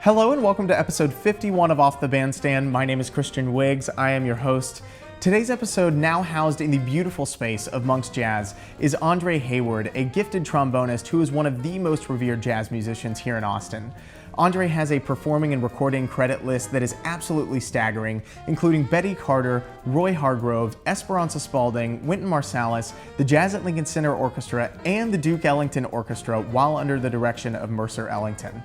Hello and welcome to episode 51 of Off the Bandstand. My name is Christian Wiggs. I am your host. Today's episode, now housed in the beautiful space of Monk's Jazz, is Andre Hayward, a gifted trombonist who is one of the most revered jazz musicians here in Austin. Andre has a performing and recording credit list that is absolutely staggering, including Betty Carter, Roy Hargrove, Esperanza Spalding, Wynton Marsalis, the Jazz at Lincoln Center Orchestra, and the Duke Ellington Orchestra, while under the direction of Mercer Ellington.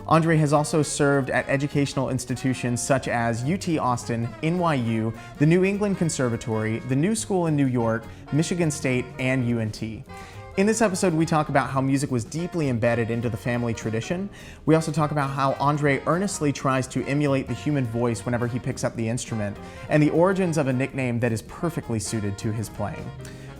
Andre has also served at educational institutions such as UT Austin, NYU, the New England Conservatory, the New School in New York, Michigan State, and UNT. In this episode, we talk about how music was deeply embedded into the family tradition. We also talk about how Andre earnestly tries to emulate the human voice whenever he picks up the instrument, and the origins of a nickname that is perfectly suited to his playing.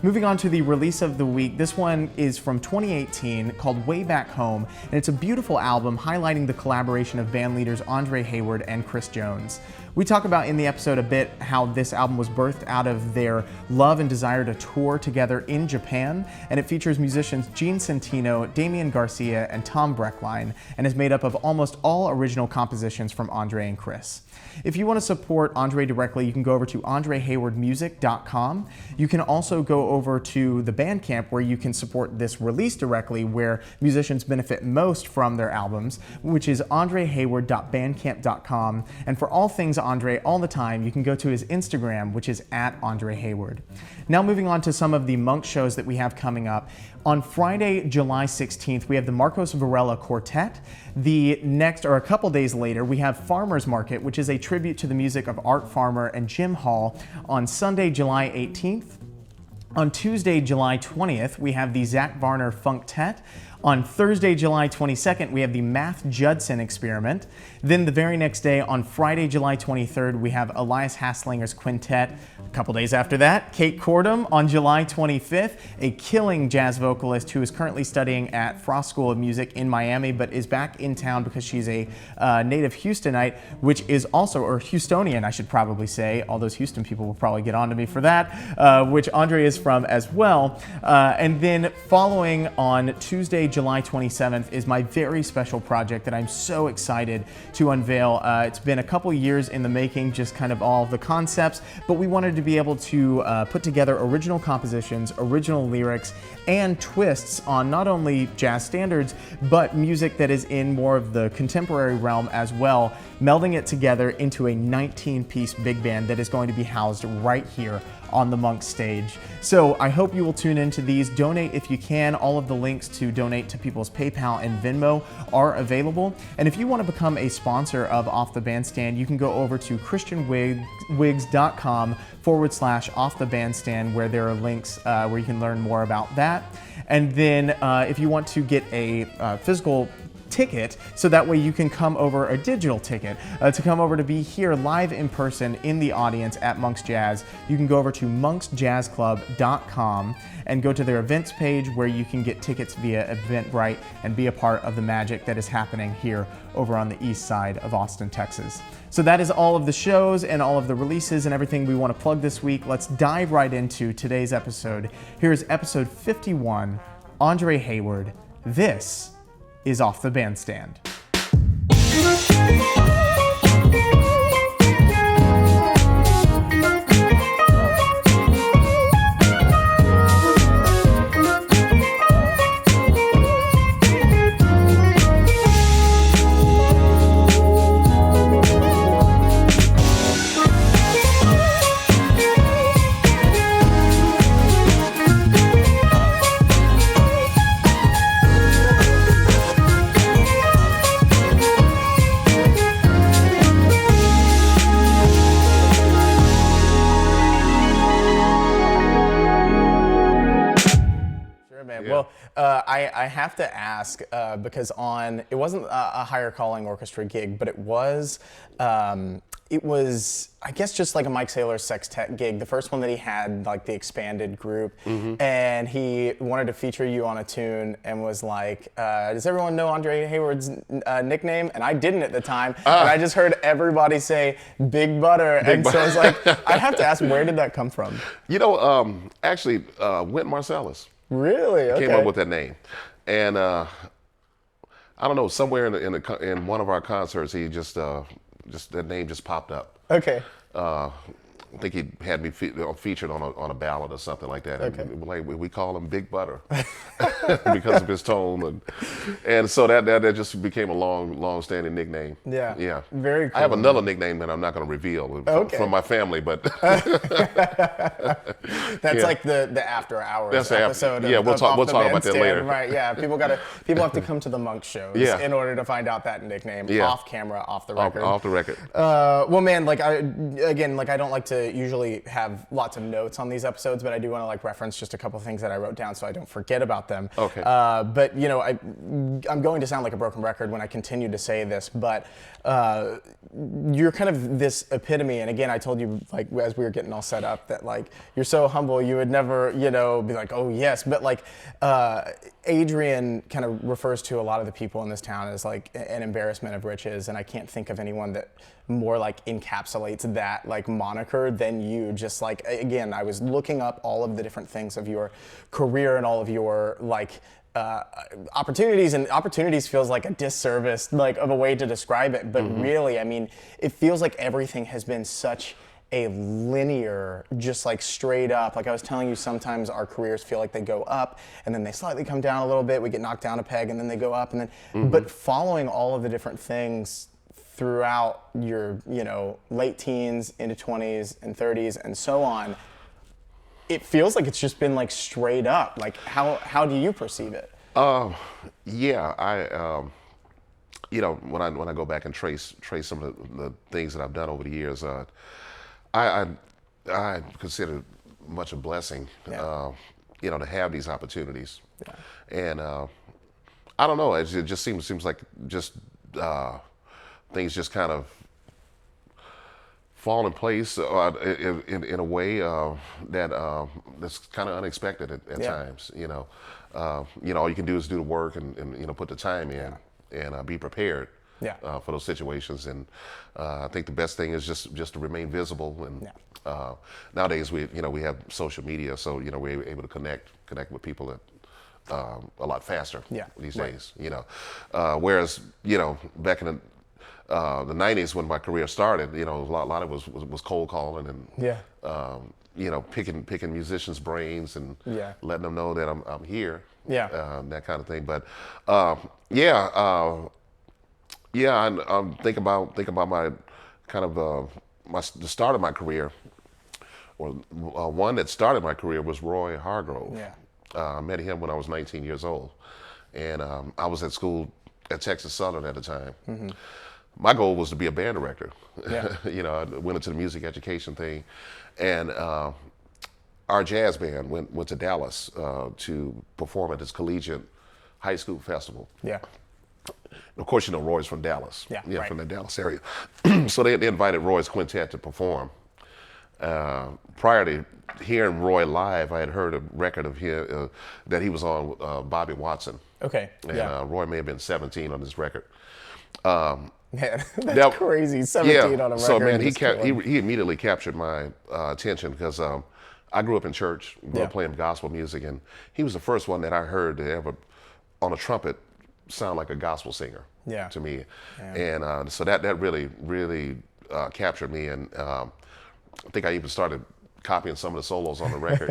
Moving on to the release of the week, this one is from 2018 called Way Back Home, and it's a beautiful album highlighting the collaboration of band leaders Andre Hayward and Chris Jones. We talk about in the episode a bit how this album was birthed out of their love and desire to tour together in Japan, and it features musicians Gene Santino, Damian Garcia, and Tom Breckline, and is made up of almost all original compositions from Andre and Chris. If you want to support Andre directly, you can go over to andrehaywardmusic.com. You can also go over to the Bandcamp where you can support this release directly, where musicians benefit most from their albums, which is andrehayward.bandcamp.com. And for all things Andre all the time, you can go to his Instagram, which is @AndreHayward. Now moving on to some of the Monk shows that we have coming up. On Friday, July 16th, we have the Marcos Varela Quartet. The next, or a couple days later, we have Farmer's Market, which is a tribute to the music of Art Farmer and Jim Hall. On Sunday, July 18th. On Tuesday, July 20th, we have the Zach Varner Funktet. On Thursday, July 22nd, we have the Math Judson Experiment. Then the very next day, on Friday, July 23rd, we have Elias Haslinger's Quintet. A couple days after that, Kate Cordum on July 25th, a killing jazz vocalist who is currently studying at Frost School of Music in Miami, but is back in town because she's a native Houstonite, which is also, or Houstonian, I should probably say. All those Houston people will probably get on to me for that, which Andre is from as well. And then following on Tuesday, July 27th is my very special project that I'm so excited to unveil. It's been a couple years in the making, just kind of all of the concepts, but we wanted to be able to put together original compositions, original lyrics, and twists on not only jazz standards, but music that is in more of the contemporary realm as well, melding it together into a 19-piece big band that is going to be housed right here on the Monk stage. So I hope you will tune into these. Donate if you can. All of the links to donate to people's PayPal and Venmo are available. And if you want to become a sponsor of Off the Bandstand, you can go over to christianwiggs.com/Off the Bandstand, where there are links where you can learn more about that. And then if you want to get a physical ticket, so that way you can come over, a digital ticket, to come over to be here live in person in the audience at Monk's Jazz, you can go over to monksjazzclub.com and go to their events page where you can get tickets via Eventbrite and be a part of the magic that is happening here over on the east side of Austin, Texas. So that is all of the shows and all of the releases and everything we want to plug this week. Let's dive right into today's episode. Here is episode 51, Andre Hayward. This is Off the Bandstand. I have to ask because it wasn't a higher calling orchestra gig, but it was I guess just like a Mike Saylor sextet gig, the first one that he had, like the expanded group, and he wanted to feature you on a tune and was like, does everyone know Andre Hayward's nickname? And I didn't at the time, and I just heard everybody say Big Butter, so I was like, I have to ask, where did that come from? You know, actually, Wynton Marsalis. Really? Okay. Came up with that name. And I don't know, somewhere in one of our concerts, he just that name just popped up. Okay. I think he had me featured on a ballad or something like that. Okay. And like we call him Big Butter because of his tone, and so that just became a long-standing nickname. Yeah. Yeah. Very cool. I have another nickname that I'm not going to reveal from my family, but that's like the after hours episode. Yeah, we'll talk about that later. Right. Yeah. People have to come to the Monk shows in order to find out that nickname off camera, off the record. Off the record. Well, man, like I don't like to usually have lots of notes on these episodes, but I do want to like reference just a couple things that I wrote down so I don't forget about them. Okay. But you know, I'm going to sound like a broken record when I continue to say this, but you're kind of this epitome. And again, I told you like as we were getting all set up that like you're so humble, you would never, you know, be like, oh yes, but like Adrian kind of refers to a lot of the people in this town as like an embarrassment of riches, and I can't think of anyone that more like encapsulates that like moniker than you. Just like, again, I was looking up all of the different things of your career and all of your like opportunities, and opportunities feels like a disservice like of a way to describe it, but really, I mean, it feels like everything has been such a linear, just like straight up. Like I was telling you, sometimes our careers feel like they go up and then they slightly come down a little bit, we get knocked down a peg and then they go up, and then but following all of the different things throughout your, you know, late teens into 20s and 30s and so on, it feels like it's just been like straight up. Like how do you perceive it? Yeah, I you know, when I go back and trace some of the things that I've done over the years, I consider it much a blessing, you know, to have these opportunities. And I don't know, it just seems like just things just kind of fall in place in a way that's kind of unexpected at times. You know, all you can do is do the work and you know, put the time in and be prepared for those situations. And I think the best thing is just to remain visible. And nowadays we have social media, so you know, we're able to connect with people a lot faster these days. You know, whereas you know, back in the 90s when my career started, you know, a lot of it was cold calling and you know, picking musicians' brains and letting them know that I'm here, that kind of thing. But I think about my kind of the start of my career, or one that started my career was Roy Hargrove. I met him when I was 19 years old, and I was at school at Texas Southern at the time. My goal was to be a band director. You know, I went into the music education thing, and our jazz band went to Dallas to perform at this collegiate high school festival. Of course, you know, Roy's from Dallas. From the Dallas area. So they invited Roy's quintet to perform. Prior to hearing Roy live, I had heard a record of him that he was on Bobby Watson. And Roy may have been 17 on this record. Man, that's crazy. 17 on a record. So man, he immediately captured my attention because I grew up in church, grew up playing gospel music, and he was the first one that I heard to ever, on a trumpet, sound like a gospel singer to me. And so that really captured me, and I think I even started copying some of the solos on the record.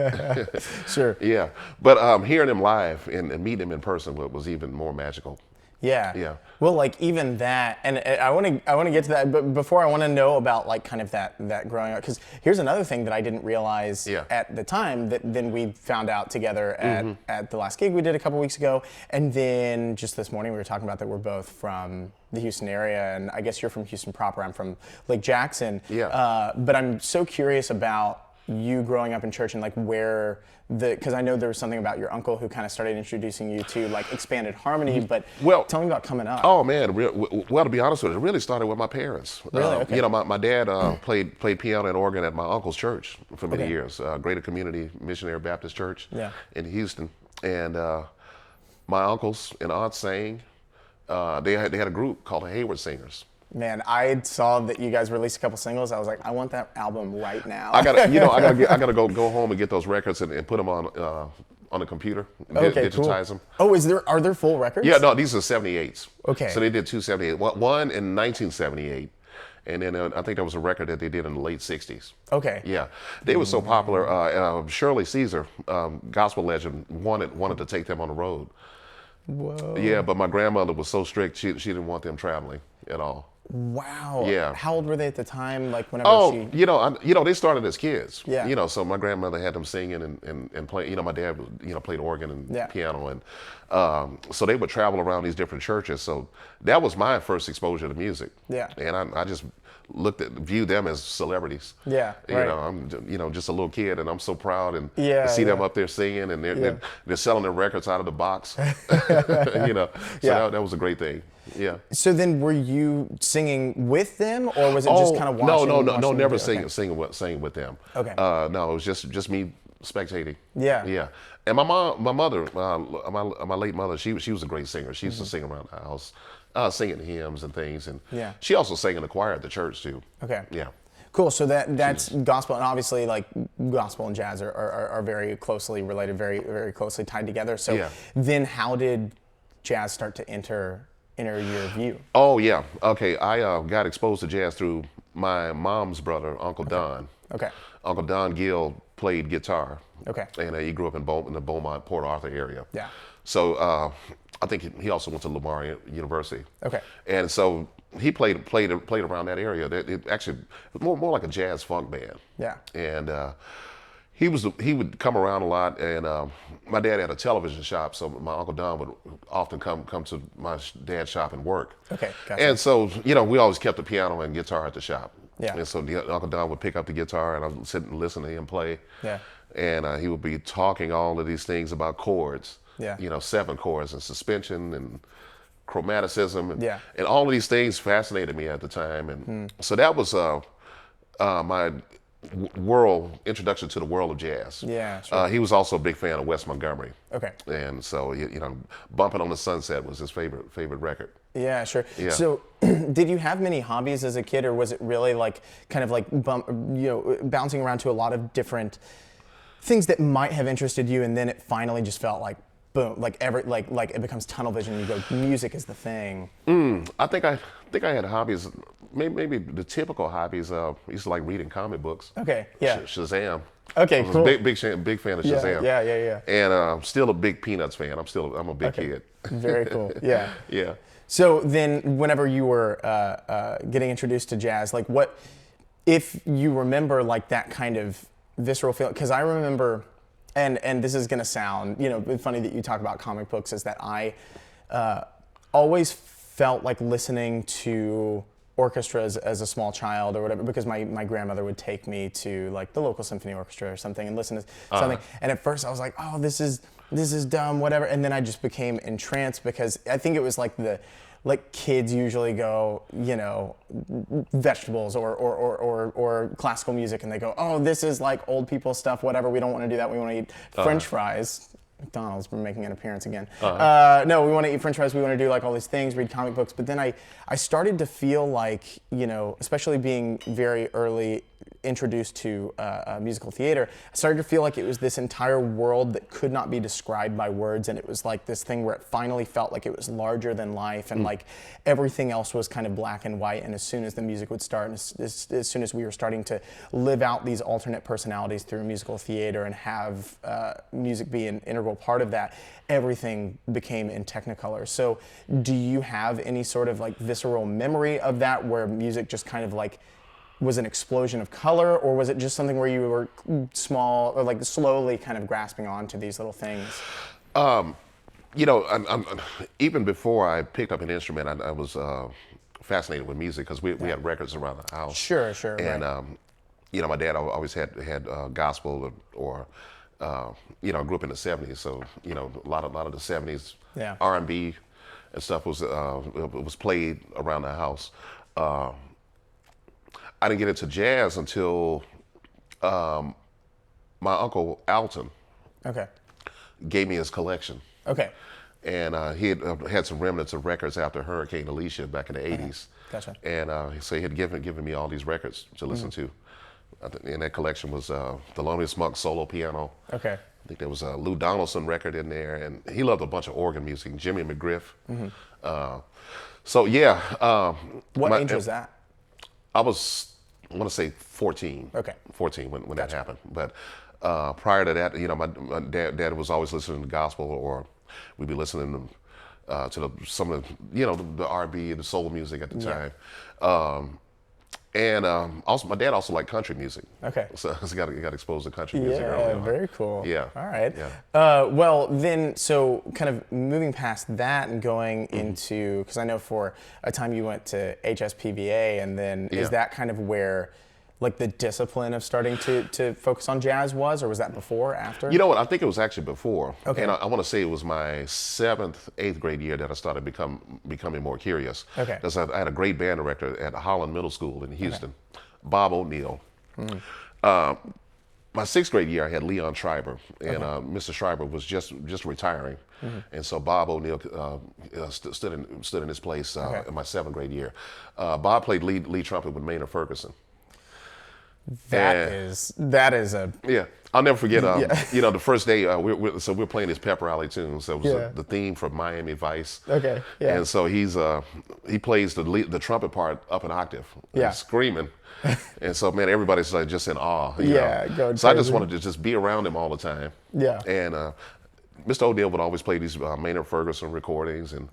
Yeah, but hearing him live and meeting him in person was even more magical. Well, like even that, and I want to get to that, but before I want to know about like kind of that growing up, because here's another thing that I didn't realize at the time that then we found out together at the last gig we did a couple weeks ago, and then just this morning we were talking about that we're both from the Houston area, and I guess you're from Houston proper, I'm from Lake Jackson. But I'm so curious about you growing up in church and like where because I know there was something about your uncle who kind of started introducing you to like expanded harmony, but tell me about coming up. Oh man, well, to be honest with you, it really started with my parents. Really? Okay. You know, my dad played piano and organ at my uncle's church for many years, Greater Community Missionary Baptist Church in Houston. And my uncles and aunts sang. They had a group called the Hayward Singers. Man, I saw that you guys released a couple singles. I was like, I want that album right now. I gotta go home and get those records and put them on on the computer, Okay, digitize cool. them. Oh, are there full records? Yeah, no, these are 78s. Okay. So they did two 78. One in 1978, and then I think there was a record that they did in the late 60s. Okay. Yeah, they were so popular. Shirley Caesar, gospel legend, wanted to take them on the road. Whoa. Yeah, but my grandmother was so strict; she didn't want them traveling at all. Wow. Yeah. How old were they at the time? Like whenever she... they started as kids. Yeah. So my grandmother had them singing and playing. My dad, played organ and piano, and so they would travel around these different churches. So that was my first exposure to music. Yeah. And I just viewed them as celebrities. Yeah. Right. I'm just a little kid, and I'm so proud and Yeah, to see them yeah. up there singing, and they're selling their records out of the box. So that was a great thing. Yeah. So then, were you singing with them, or was it just kind of watching? No, never singing singing with them. Okay. No, it was just me spectating. Yeah. Yeah. And my mother, my late mother, she was a great singer. She used to sing around the house, singing hymns and things, and she also sang in the choir at the church too. Okay. Yeah. Cool. So that's gospel, and obviously, like gospel and jazz are very closely related, very very closely tied together. So then, how did jazz start to enter your view? Oh yeah. Okay. I got exposed to jazz through my mom's brother, Uncle Don. Okay. Uncle Don Gill played guitar. Okay. And he grew up in the Beaumont, Port Arthur area. Yeah. So I think he also went to Lamar University. Okay. And so he played around that area. It actually was more like a jazz funk band. Yeah. And he would come around a lot, and my dad had a television shop, so my Uncle Don would often come to my dad's shop and work. Okay, gotcha. And so we always kept the piano and guitar at the shop. Yeah. And so Uncle Don would pick up the guitar, and I would sit and listen to him play. Yeah. And he would be talking all of these things about chords. Yeah. 7 chords and suspension and chromaticism and all of these things fascinated me at the time, and so that was my introduction to the world of jazz. Yeah, sure. He was also a big fan of Wes Montgomery. Okay. And so Bumping on the Sunset was his favorite record. Yeah, sure. Yeah. So, did you have many hobbies as a kid, or was it really like kind of like bouncing around to a lot of different things that might have interested you, and then it finally just felt like boom, like it becomes tunnel vision. And you go, music is the thing. I think I had hobbies. Maybe the typical hobbies. I used to like reading comic books. Okay. Yeah. Shazam. Okay. I was Cool. a big fan of Shazam. Yeah. And I'm still a big Peanuts fan. I'm a big kid. Very cool. Yeah. Yeah. So then, whenever you were getting introduced to jazz, like what, if you remember like that kind of visceral feeling? Because I remember, and this is gonna sound, funny that you talk about comic books, is that I always felt like listening to orchestras as a small child or whatever, because my grandmother would take me to like the local symphony orchestra or something and listen to something. And at first I was like, oh, this is dumb, whatever. And then I just became entranced, because I think it was like kids usually go, vegetables or classical music, and they go, oh, this is like old people stuff, whatever. We don't want to do that. We want to eat French fries. McDonald's making an appearance again. No, we want to eat French fries. We want to do like all these things, read comic books. But then I started to feel like, especially being very early introduced to musical theater, I started to feel like it was this entire world that could not be described by words, and it was like this thing where it finally felt like it was larger than life, and like everything else was kind of black and white. And as soon as the music would start, and as soon as we were starting to live out these alternate personalities through musical theater and have music be an integral part of that, everything became in Technicolor. So do you have any sort of like visceral memory of that, where music just kind of like was an explosion of color, or was it just something where you were small or like slowly kind of grasping onto these little things? Even before I picked up an instrument, I was fascinated with music, because we had records around the house. Sure. And right. my dad always had gospel or grew up in the '70s, so a lot of the '70s R&B and stuff was played around the house. I didn't get into jazz until my uncle Alton gave me his collection. Okay. And he had some remnants of records after Hurricane Alicia back in the '80s. Gotcha. And so he had given me all these records to listen to. And that collection was Thelonious Monk solo piano. Okay. I think there was a Lou Donaldson record in there, and he loved a bunch of organ music. Jimmy McGriff. So yeah. What age was that? I want to say 14. Okay. 14 when that happened. But prior to that, my dad was always listening to gospel, or we'd be listening to some of the R&B and the soul music at the time. And also, my dad also liked country music. Okay. So I got exposed to country music early Yeah, on. very cool. Yeah. All right. Yeah. Well, then, so kind of moving past that and going into, because I know for a time you went to HSPVA, and then is that kind of where, like, the discipline of starting to focus on jazz was, or was that before or after? You know what? I think it was actually before. Okay. And I want to say it was my 7th, 8th grade year that I started becoming more curious. Okay. Because I had a great band director at Holland Middle School in Houston, Bob O'Neill. My 6th grade year, I had Leon Schreiber, and Mr. Schreiber was just retiring, and so Bob O'Neill stood in his place in my 7th grade year. Bob played lead trumpet with Maynard Ferguson. That is a I'll never forget. The first day we're playing his pep rally tunes. So it was the theme from Miami Vice. Okay. Yeah. And so he plays the trumpet part up an octave. Screaming. And so man, everybody's like just in awe. You know? Going so I just crazy. wanted to just be around him all the time. Yeah. And Mr. O'Neill would always play these Maynard Ferguson recordings, and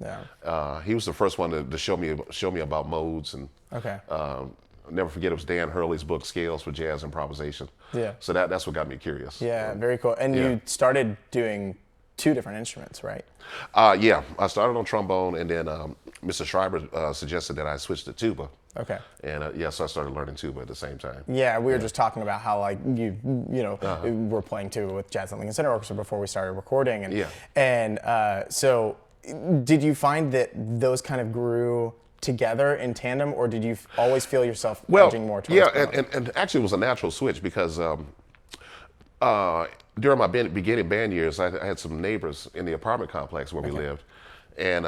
he was the first one to show me about modes and. Okay. Never forget, it was Dan Hurley's book, Scales for Jazz Improvisation. Yeah. So that's what got me curious. Yeah, very cool. And you started doing 2 different instruments, right? I started on trombone, and then Mr. Schreiber suggested that I switch to tuba. Okay. And so I started learning tuba at the same time. Yeah, we were just talking about how, like, you were playing tuba with Jazz at Lincoln Center Orchestra before we started recording, and so did you find that those kind of grew together in tandem, or did you always feel yourself edging more towards and actually it was a natural switch, because during my beginning band years, I had some neighbors in the apartment complex where we lived, and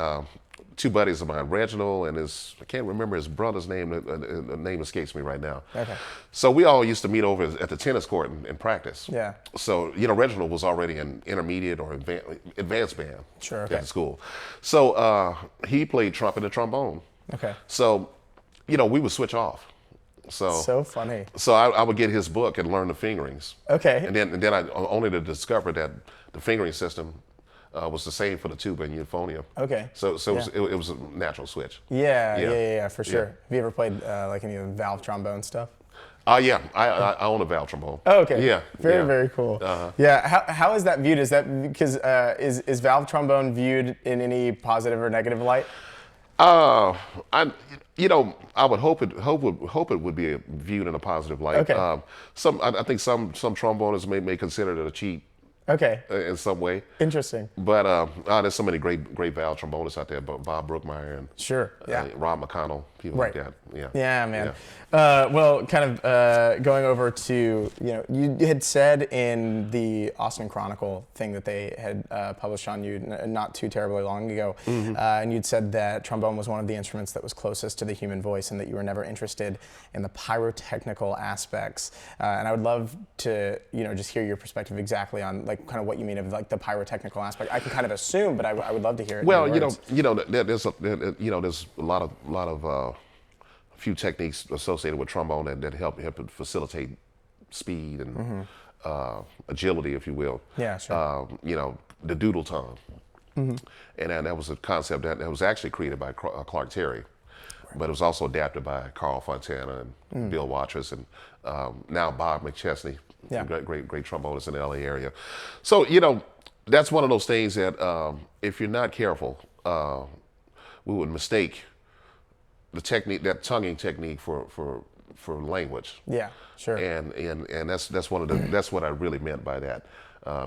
2 buddies of mine, Reginald and I can't remember his brother's name, the name escapes me right now. Okay. So we all used to meet over at the tennis court and practice. Yeah. So, Reginald was already an intermediate or advanced band at the school. So he played trumpet and trombone. Okay. So, we would switch off. So funny. So I would get his book and learn the fingerings. Okay. And then I only to discover that the fingering system was the same for the tuba and euphonium. Okay. So it was a natural switch. Yeah, for sure. Have you ever played like any of the valve trombone stuff? I own a valve trombone. Oh, okay. Yeah. Very cool. Yeah. How is that viewed? Is that because is valve trombone viewed in any positive or negative light? I would hope it would be viewed in a positive light. Okay. I think some trombonists may consider it a cheat. Okay. In some way. Interesting. But there's so many great valve trombonists out there, Bob Brookmeyer and Rob McConnell, people like that. Yeah, man. Well, kind of going over to, you had said in the Austin Chronicle thing that they had published on you not too terribly long ago, and you'd said that trombone was one of the instruments that was closest to the human voice, and that you were never interested in the pyrotechnical aspects. And I would love to, just hear your perspective exactly on like kind of what you mean of like the pyrotechnical aspect. I can kind of assume, but I would love to hear it. Well, there's a lot of few techniques associated with trombone that help facilitate speed and agility, if you will. Yeah, sure. The doodle tongue, and that was a concept that was actually created by Clark Terry, but it was also adapted by Carl Fontana and Bill Watrous, and now Bob McChesney, great trombonist in the LA area. So that's one of those things that if you're not careful, we would mistake the technique, that tonguing technique, for language. Yeah, sure. And that's what I really meant by that,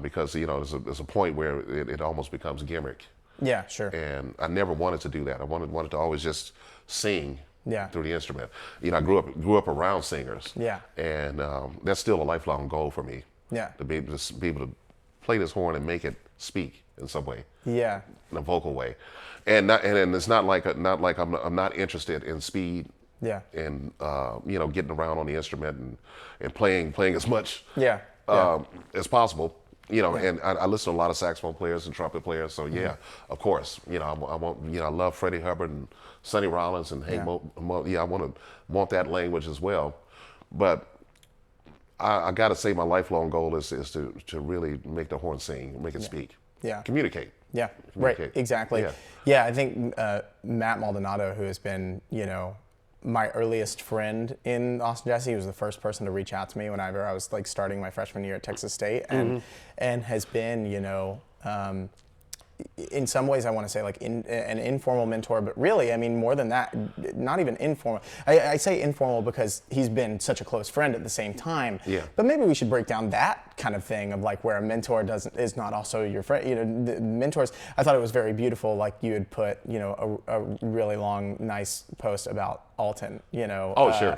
because there's a point where it almost becomes gimmick. Yeah, sure. And I never wanted to do that. I wanted to always just sing through the instrument. I grew up around singers. Yeah. And that's still a lifelong goal for me. Yeah. To be able to play this horn and make it speak in some way. Yeah. In a vocal way. And it's not like I'm not interested in speed. Yeah. And getting around on the instrument and playing as much as possible. You know, and I listen to a lot of saxophone players and trumpet players. So yeah, of course, you know, I want, you know, I love Freddie Hubbard and Sonny Rollins and Hank. I want that language as well. But I got to say, my lifelong goal is to really make the horn sing, make it speak, communicate. Yeah, Communicate. Right, exactly. Yeah, I think Matt Maldonado, who has been, you know, my earliest friend in Austin Jazz, he was the first person to reach out to me whenever I was like starting my freshman year at Texas State, and has been, you know, in some ways I want to say like an informal mentor, but really, I mean, more than that, not even informal. I say informal because he's been such a close friend at the same time. Yeah. But maybe we should break down that kind of thing of like where a mentor is not also your friend. You know, the mentors. I thought it was very beautiful. Like you had put, you know, a really long, nice post about Alton. You know. Oh, sure.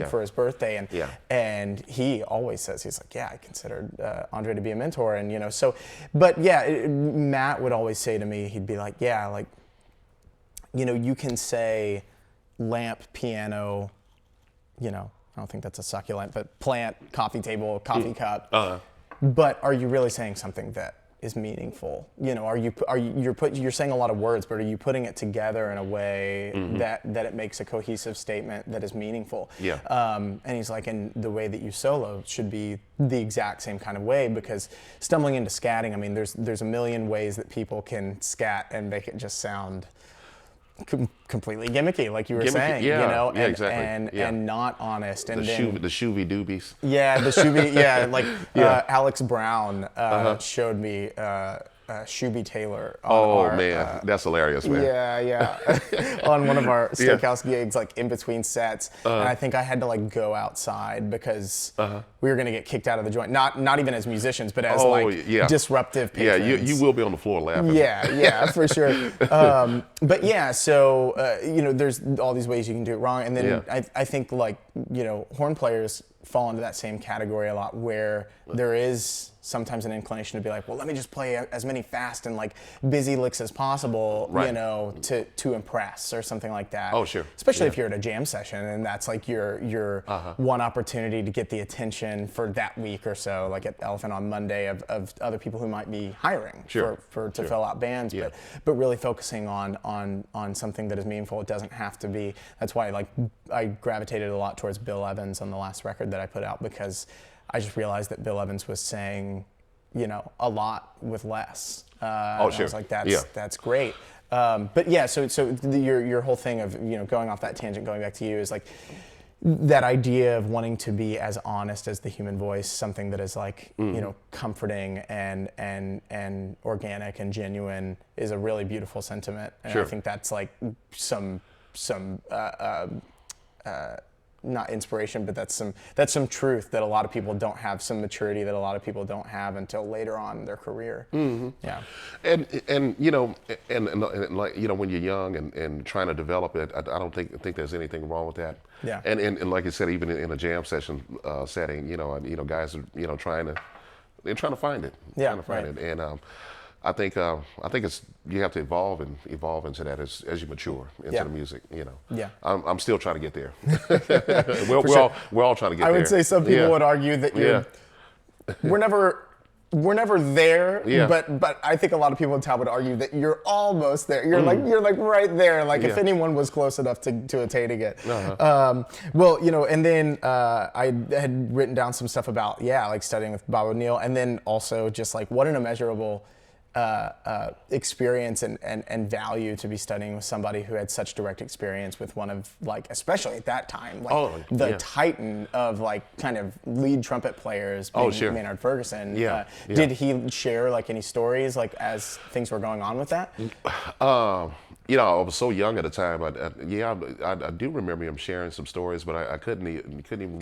For his birthday, Yeah. and he always says, he's like, yeah, I considered Andre to be a mentor, and you know, so, but yeah, Matt would always say to me, he'd be like, yeah, like, you know, you can say lamp, piano, you know, I don't think that's a succulent, but plant, coffee table, coffee cup, but are you really saying something that is meaningful? You know, you're saying a lot of words, but are you putting it together in a way that it makes a cohesive statement that is meaningful? Yeah. And he's like, and the way that you solo should be the exact same kind of way, because stumbling into scatting, I mean, there's a million ways that people can scat and make it just sound completely gimmicky, like you were saying, you know, and, exactly. and not honest. And the shooby doobies. Yeah, the shooby, like Alex Brown showed me Shooby Taylor. On That's hilarious, man. Yeah. On one of our steakhouse gigs, like in between sets, and I think I had to like go outside because we were gonna get kicked out of the joint. Not even as musicians, but as disruptive patrons. Yeah, you will be on the floor laughing. Yeah, for sure. But yeah, so you know, there's all these ways you can do it wrong, and then I think like, you know, horn players fall into that same category a lot, where there is sometimes an inclination to be like, well, let me just play as many fast and like busy licks as possible, you know, to impress or something like that. Oh, sure. Especially if you're at a jam session and that's like your one opportunity to get the attention for that week or so, like at Elephant on Monday of other people who might be hiring to fill out bands, but really focusing on something that is meaningful. It doesn't have to be. That's why like I gravitated a lot towards Bill Evans on the last record that I put out, because I just realized that Bill Evans was saying, you know, a lot with less. I was like, that's great. But yeah, so your whole thing of, you know, going off that tangent, going back to you, is like that idea of wanting to be as honest as the human voice, something that is like, you know, comforting and organic and genuine, is a really beautiful sentiment. And I think that's like some not inspiration, but that's some truth that a lot of people don't have, some maturity that a lot of people don't have until later on in their career. Yeah. And you know, and like, you know, when you're young and trying to develop it, I don't think there's anything wrong with that. Yeah. And like you said, even in a jam session setting, you know, guys are, you know, trying to find it. Yeah. Trying to find it. And I think it's, you have to evolve into that as you mature into the music, you know. Yeah. I'm still trying to get there. we're all trying to get there. I would say some people would argue that we're never there, but I think a lot of people in town would argue that you're almost there. You're like right there. Like if anyone was close enough to attaining it. Well, you know, and then I had written down some stuff about like studying with Bob O'Neill, and then also just like what an immeasurable experience and value to be studying with somebody who had such direct experience with one of, like, especially at that time, like the titan of like kind of lead trumpet players, being Maynard Ferguson. Did he share like any stories like as things were going on with that? You know, I was so young at the time. I do remember him sharing some stories, but I couldn't even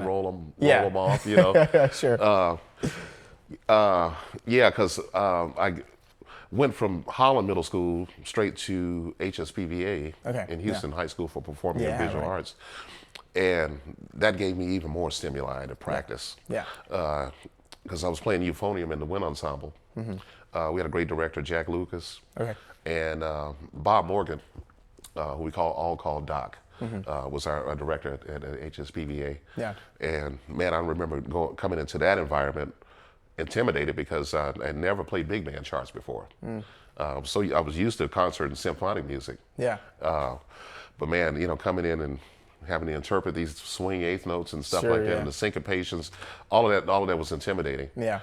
roll them off. You know. Sure. Because I went from Holland Middle School straight to HSPVA in Houston High School for Performing and Visual Arts. And that gave me even more stimuli to practice. Because I was playing euphonium in the wind ensemble. We had a great director, Jack Lucas, and Bob Morgan, who we all call Doc. Was our director at HSPVA. And man, I remember coming into that environment intimidated because I never played big band charts before. So I was used to concert and symphonic music. Yeah. But man, coming in and having to interpret these swing eighth notes and stuff Sure, like that, yeah. and the syncopations, all of that was intimidating. Yeah.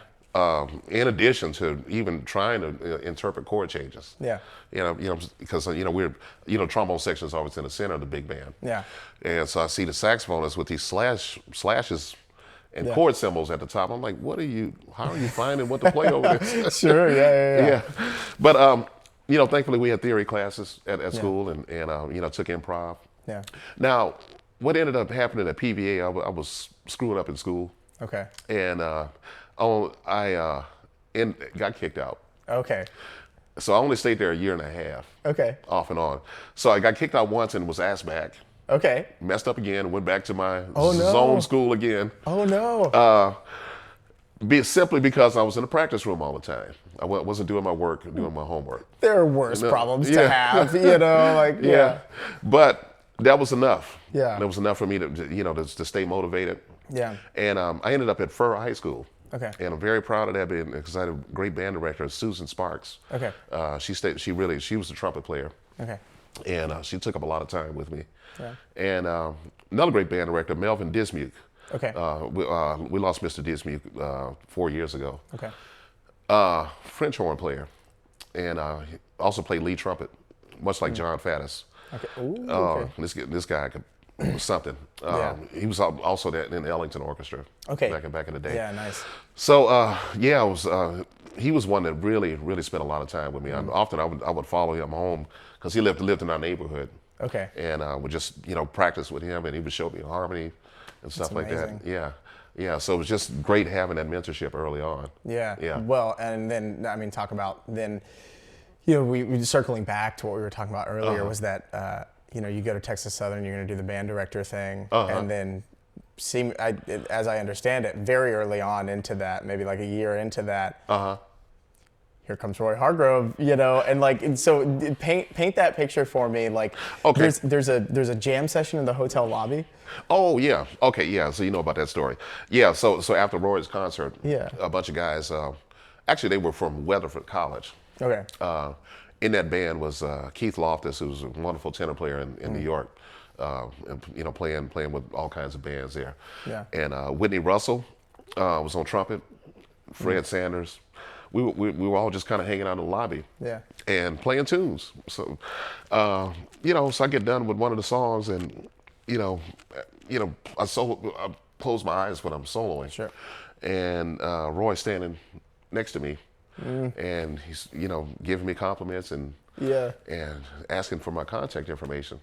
In addition to even trying to interpret chord changes. Yeah. Because we're trombone section is always in the center of the big band. Yeah. And so I see the saxophonists with these slashes and Yeah. chord symbols at the top. I'm like, how are you finding what to play over there? Sure. Yeah. Yeah. But thankfully we had theory classes at school and took improv. Yeah. Now, what ended up happening at PVA, I was screwing up in school. Okay. And I got kicked out. Okay. So I only stayed there a year and a half, Okay. off and on. So I got kicked out once and was asked back. Okay. Messed up again, went back to my Oh, no. zone school again. Oh no. Simply because I was in the practice room all the time. I wasn't doing my work, doing my homework. There are worse problems to Yeah. have, like Yeah. But that was enough. Yeah. That was enough for me to stay motivated. Yeah. And I ended up at Furr High School. Okay. And I'm very proud of that because I had a great band director, Susan Sparks. Okay. She was a trumpet player. Okay. And she took up a lot of time with me. Yeah. And another great band director, Melvin Dismuke. Okay. We lost Mr. Dismuke 4 years ago. Okay. French horn player. And he also played lead trumpet, much like John Faddis. Okay. Ooh, okay. This guy was something. Yeah. He was also in the Ellington Orchestra. Okay. Back in the day. Yeah, nice. So he was one that really spent a lot of time with me. Often I would follow him home because he lived in our neighborhood. Okay. And would just practice with him, and he would show me harmony and stuff like that. amazing. Yeah. So it was just great having that mentorship early on. Yeah. Yeah. Well, and then talk about then, we circling back to what we were talking about earlier was that you go to Texas Southern, you're going to do the band director thing, and then as I understand it, very early on into that, maybe like a year into that. Here comes Roy Hargrove, and so paint that picture for me. Like, Okay. there's a jam session in the hotel lobby. Oh yeah. Okay. Yeah. So you know about that story. Yeah. So after Roy's concert, Yeah. a bunch of guys. Actually, they were from Weatherford College. Okay. In that band was Keith Loftus, who was a wonderful tenor player in New York, and, playing with all kinds of bands there. Yeah. And Whitney Russell was on trumpet. Fred Sanders. We were all just kind of hanging out in the lobby. Yeah. And playing tunes. So, so I get done with one of the songs, and I close my eyes when I'm soloing. Sure. And Roy's standing next to me, and he's giving me compliments and Yeah. and asking for my contact information.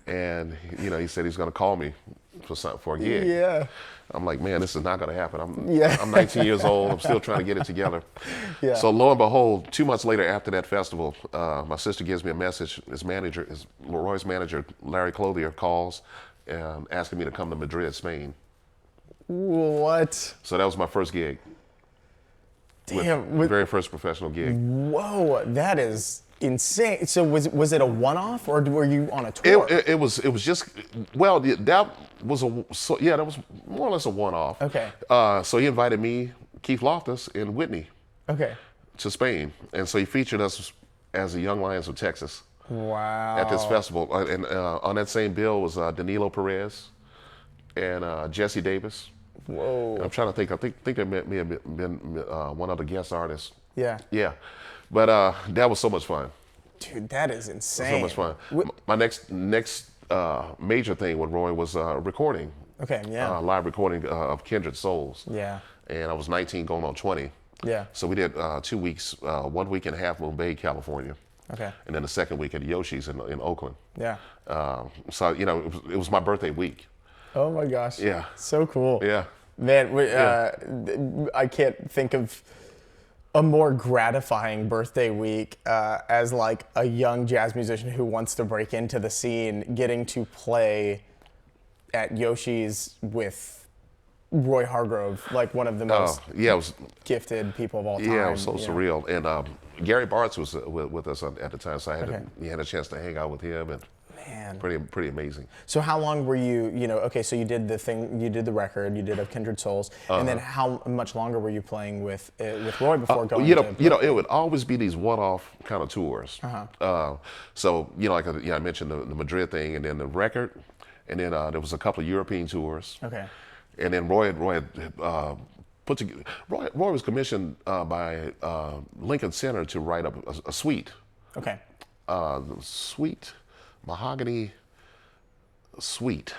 And he said he's going to call me for a gig. Yeah. I'm like, man, this is not going to happen. Yeah. I'm 19 years old. I'm still trying to get it together. Yeah. So lo and behold, 2 months later after that festival, my sister gives me a message. Roy's manager, Larry Clothier, calls asking me to come to Madrid, Spain. What? So that was my first gig. Damn. Very first professional gig. Whoa, that is insane. So was it a one-off, or were you on a tour? It was just that was more or less a one-off. Okay. So he invited me, Keith Loftus, and Whitney Okay. to Spain, and so he featured us as the Young Lions of Texas Wow. at this festival. And on that same bill was Danilo Perez and Jesse Davis. Whoa. And I'm trying to think. I think there may have been one other guest artist. Yeah. Yeah, but that was so much fun. Dude, that is So insane. much fun. My next major thing with Roy was recording. Okay. Yeah. Live recording of Kindred Souls. Yeah. And I was 19 going on 20. Yeah. So we did 2 weeks, 1 week and a half in Bay, California. Okay. And then the second week at Yoshi's in Oakland. Yeah. So, it was my birthday week. Oh my gosh. Yeah. So cool. Yeah. Man, I can't think of a more gratifying birthday week as like a young jazz musician who wants to break into the scene, getting to play at Yoshi's with Roy Hargrove, like one of the most It was gifted people of all time. Yeah, it was so you know. surreal. And Gary Bartz was with us at the time, so I had Okay. had a chance to hang out with him, and pretty amazing. So how long were you, okay, so you did the record, you did Of Kindred Souls, and then how much longer were you playing with Roy before going to... It would always be these one-off kind of tours. So, I mentioned the Madrid thing, and then the record, and then there was a couple of European tours. Okay. And then Roy was commissioned by Lincoln Center to write up a suite. Okay. Suite, mahogany suite,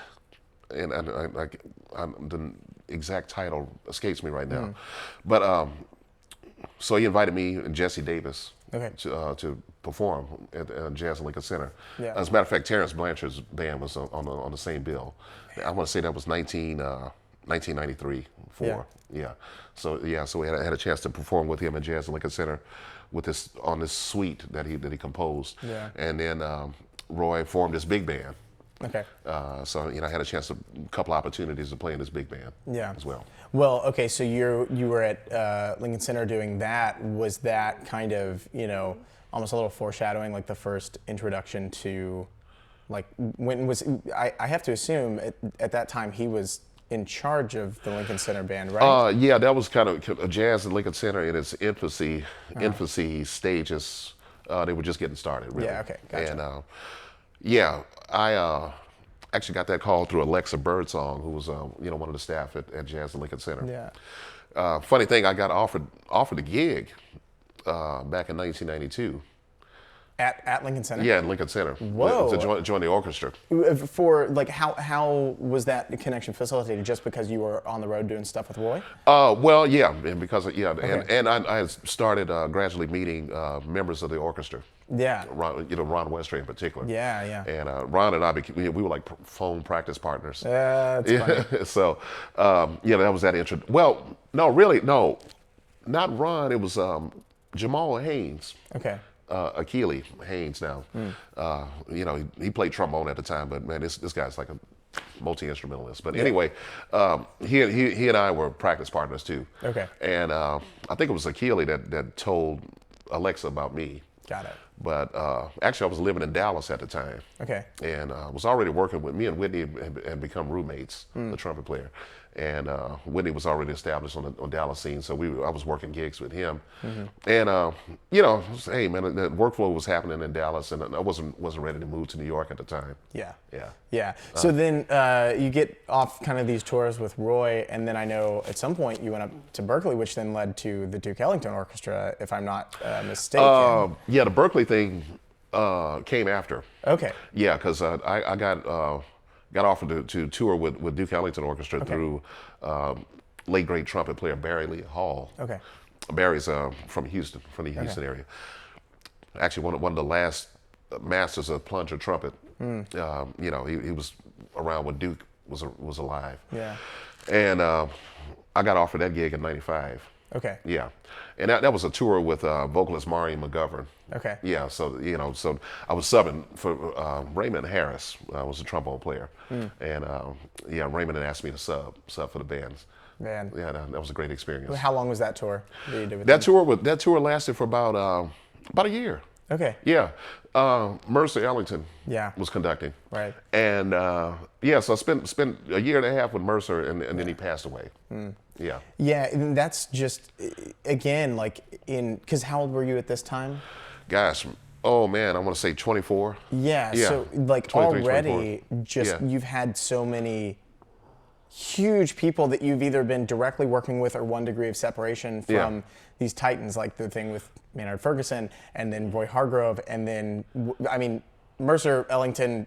and the exact title escapes me right now. But so he invited me and Jesse Davis to perform at Jazz at Lincoln Center. Yeah. As a matter of fact, Terrence Blanchard's band was on the same bill. I want to say that was 1993, 4. Yeah. So we had a chance to perform with him at Jazz at Lincoln Center on this suite that he composed. Yeah. And then Roy formed this big band. Okay. So I had a couple opportunities to play in this big band. As well. Well, okay. So you were at Lincoln Center doing that. Was that kind of almost a little foreshadowing, like the first introduction to, like when was I have to assume at that time he was in charge of the Lincoln Center band, right? Yeah, that was kind of Jazz at Lincoln Center in its infancy stages. They were just getting started, really. Yeah, okay, gotcha. And I actually got that call through Alexa Birdsong, who was one of the staff at Jazz at Lincoln Center. Yeah. Funny thing, I got offered a gig back in 1992. At Lincoln Center? Yeah, at Lincoln Center. Whoa. To join the orchestra. For, like, how was that connection facilitated? Just because you were on the road doing stuff with Roy? Well, yeah, and because, Okay. and I started gradually meeting members of the orchestra. Yeah. Ron Westray in particular. Yeah, yeah. And Ron and I, we were like phone practice partners. That's funny. So, that was that intro. Well, no, not Ron. It was Jamal Haynes. Okay. Achille Haynes now. He played trombone at the time, but man, this guy's like a multi-instrumentalist. But anyway, he and I were practice partners too. Okay. And I think it was Achille that told Alexa about me. Got it. But actually, I was living in Dallas at the time. Okay. And was already working with me and Whitney had become roommates, the trumpet player. And Whitney was already established on Dallas scene, so I was working gigs with him. And hey man, the workflow was happening in Dallas, and I wasn't ready to move to New York at the time. Yeah. So then you get off kind of these tours with Roy, and then I know at some point you went up to Berkeley, which then led to the Duke Ellington Orchestra, if I'm not mistaken. Yeah, the Berkeley thing came after. Okay. Yeah, because I got offered to tour with Duke Ellington Orchestra through late great trumpet player Barry Lee Hall. Okay. Barry's from Houston, from the Houston area. Actually, one of the last masters of plunger trumpet. He was around when Duke was alive. Yeah. And I got offered that gig in '95. Okay. Yeah, and that was a tour with vocalist Marion McGovern. Okay. Yeah, so I was subbing for Raymond Harris, was a trombone player, and Raymond had asked me to sub for the bands. Man. Yeah, that was a great experience. How long was that tour that you did with that tour lasted for about a year. Okay. Yeah, Mercer Ellington was conducting. Right. And so I spent a year and a half with Mercer, and then he passed away. Yeah. Yeah, and that's just, again, like because how old were you at this time? Gosh, oh man, I want to say 24. Yeah, so like already 24. just you've had so many huge people that you've either been directly working with or one degree of separation from these titans, like the thing with Maynard Ferguson and then Roy Hargrove, and then Mercer Ellington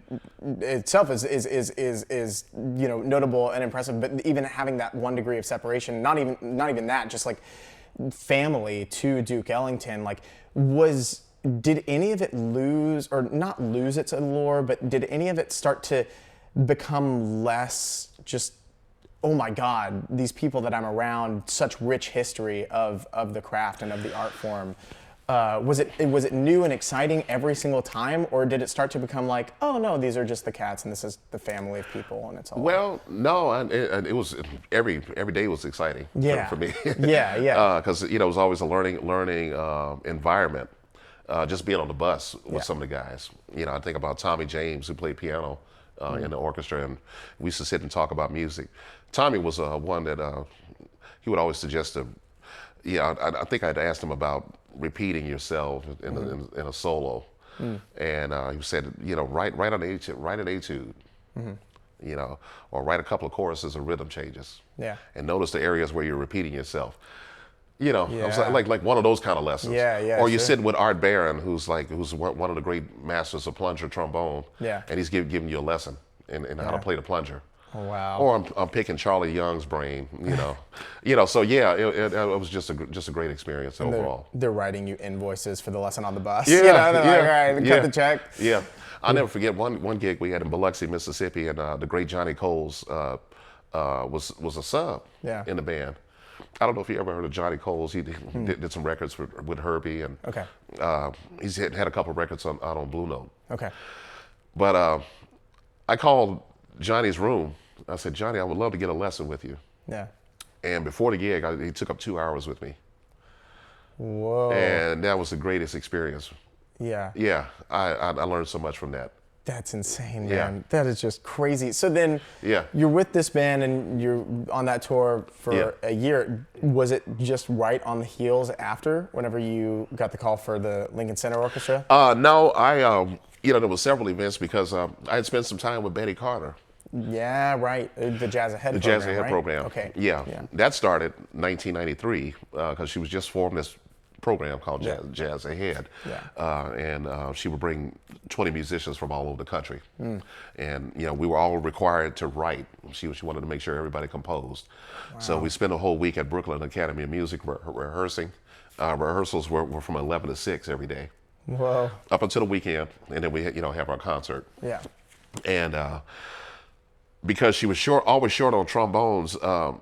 itself is notable and impressive, but even having that one degree of separation, not even that, just like family to Duke Ellington, like did any of it lose, or not lose its allure, but did any of it start to become less just, oh my God, these people that I'm around, such rich history of the craft and of the art form? Was it new and exciting every single time, or did it start to become like, oh no, these are just the cats and this is the family of people and it's all? Well, no, it was every day was exciting for me. Yeah. Because it was always a learning environment. just being on the bus with some of the guys. You know, I think about Tommy James, who played piano in the orchestra, and we used to sit and talk about music. Tommy was one that he would always suggest to. Yeah, I think I'd asked him about repeating yourself in a solo, and he said, you know, write an etude, you know, or write a couple of choruses or rhythm changes, and notice the areas where you're repeating yourself. You know, I was like one of those kind of lessons. Or you sit with Art Barron, who's one of the great masters of plunger trombone, and he's giving you a lesson in how to play the plunger. Oh, wow. Or I'm picking Charlie Young's brain, you know. So yeah, it was just a great experience overall. They're writing you invoices for the lesson on the bus. Yeah, you know, they're like, all right, cut the check. Yeah, I'll never forget one gig we had in Biloxi, Mississippi, and the great Johnny Coles was a sub in the band. I don't know if you ever heard of Johnny Coles. He did some records with Herbie, and he's had a couple of records out on Blue Note. Okay, but I called Johnny's room. I said, Johnny, I would love to get a lesson with you. Yeah. And before the gig, he took up 2 hours with me. Whoa. And that was the greatest experience. Yeah. Yeah, I learned so much from that. That's insane, man. That is just crazy. So then you're with this band and you're on that tour for a year. Was it just right on the heels after, whenever you got the call for the Lincoln Center Orchestra? No, you know, there were several events because I had spent some time with Betty Carter. Yeah, right. The Jazz Ahead program. The Jazz Ahead program. Okay. Yeah. That started 1993 because she was just formed this program called Jazz Ahead. And she would bring 20 musicians from all over the country. And, you know, we were all required to write. She wanted to make sure everybody composed. Wow. So we spent a whole week at Brooklyn Academy of Music rehearsing. Rehearsals were from 11 to 6 every day. Whoa. Up until the weekend, and then we have our concert. Yeah. And because she was always short on trombones,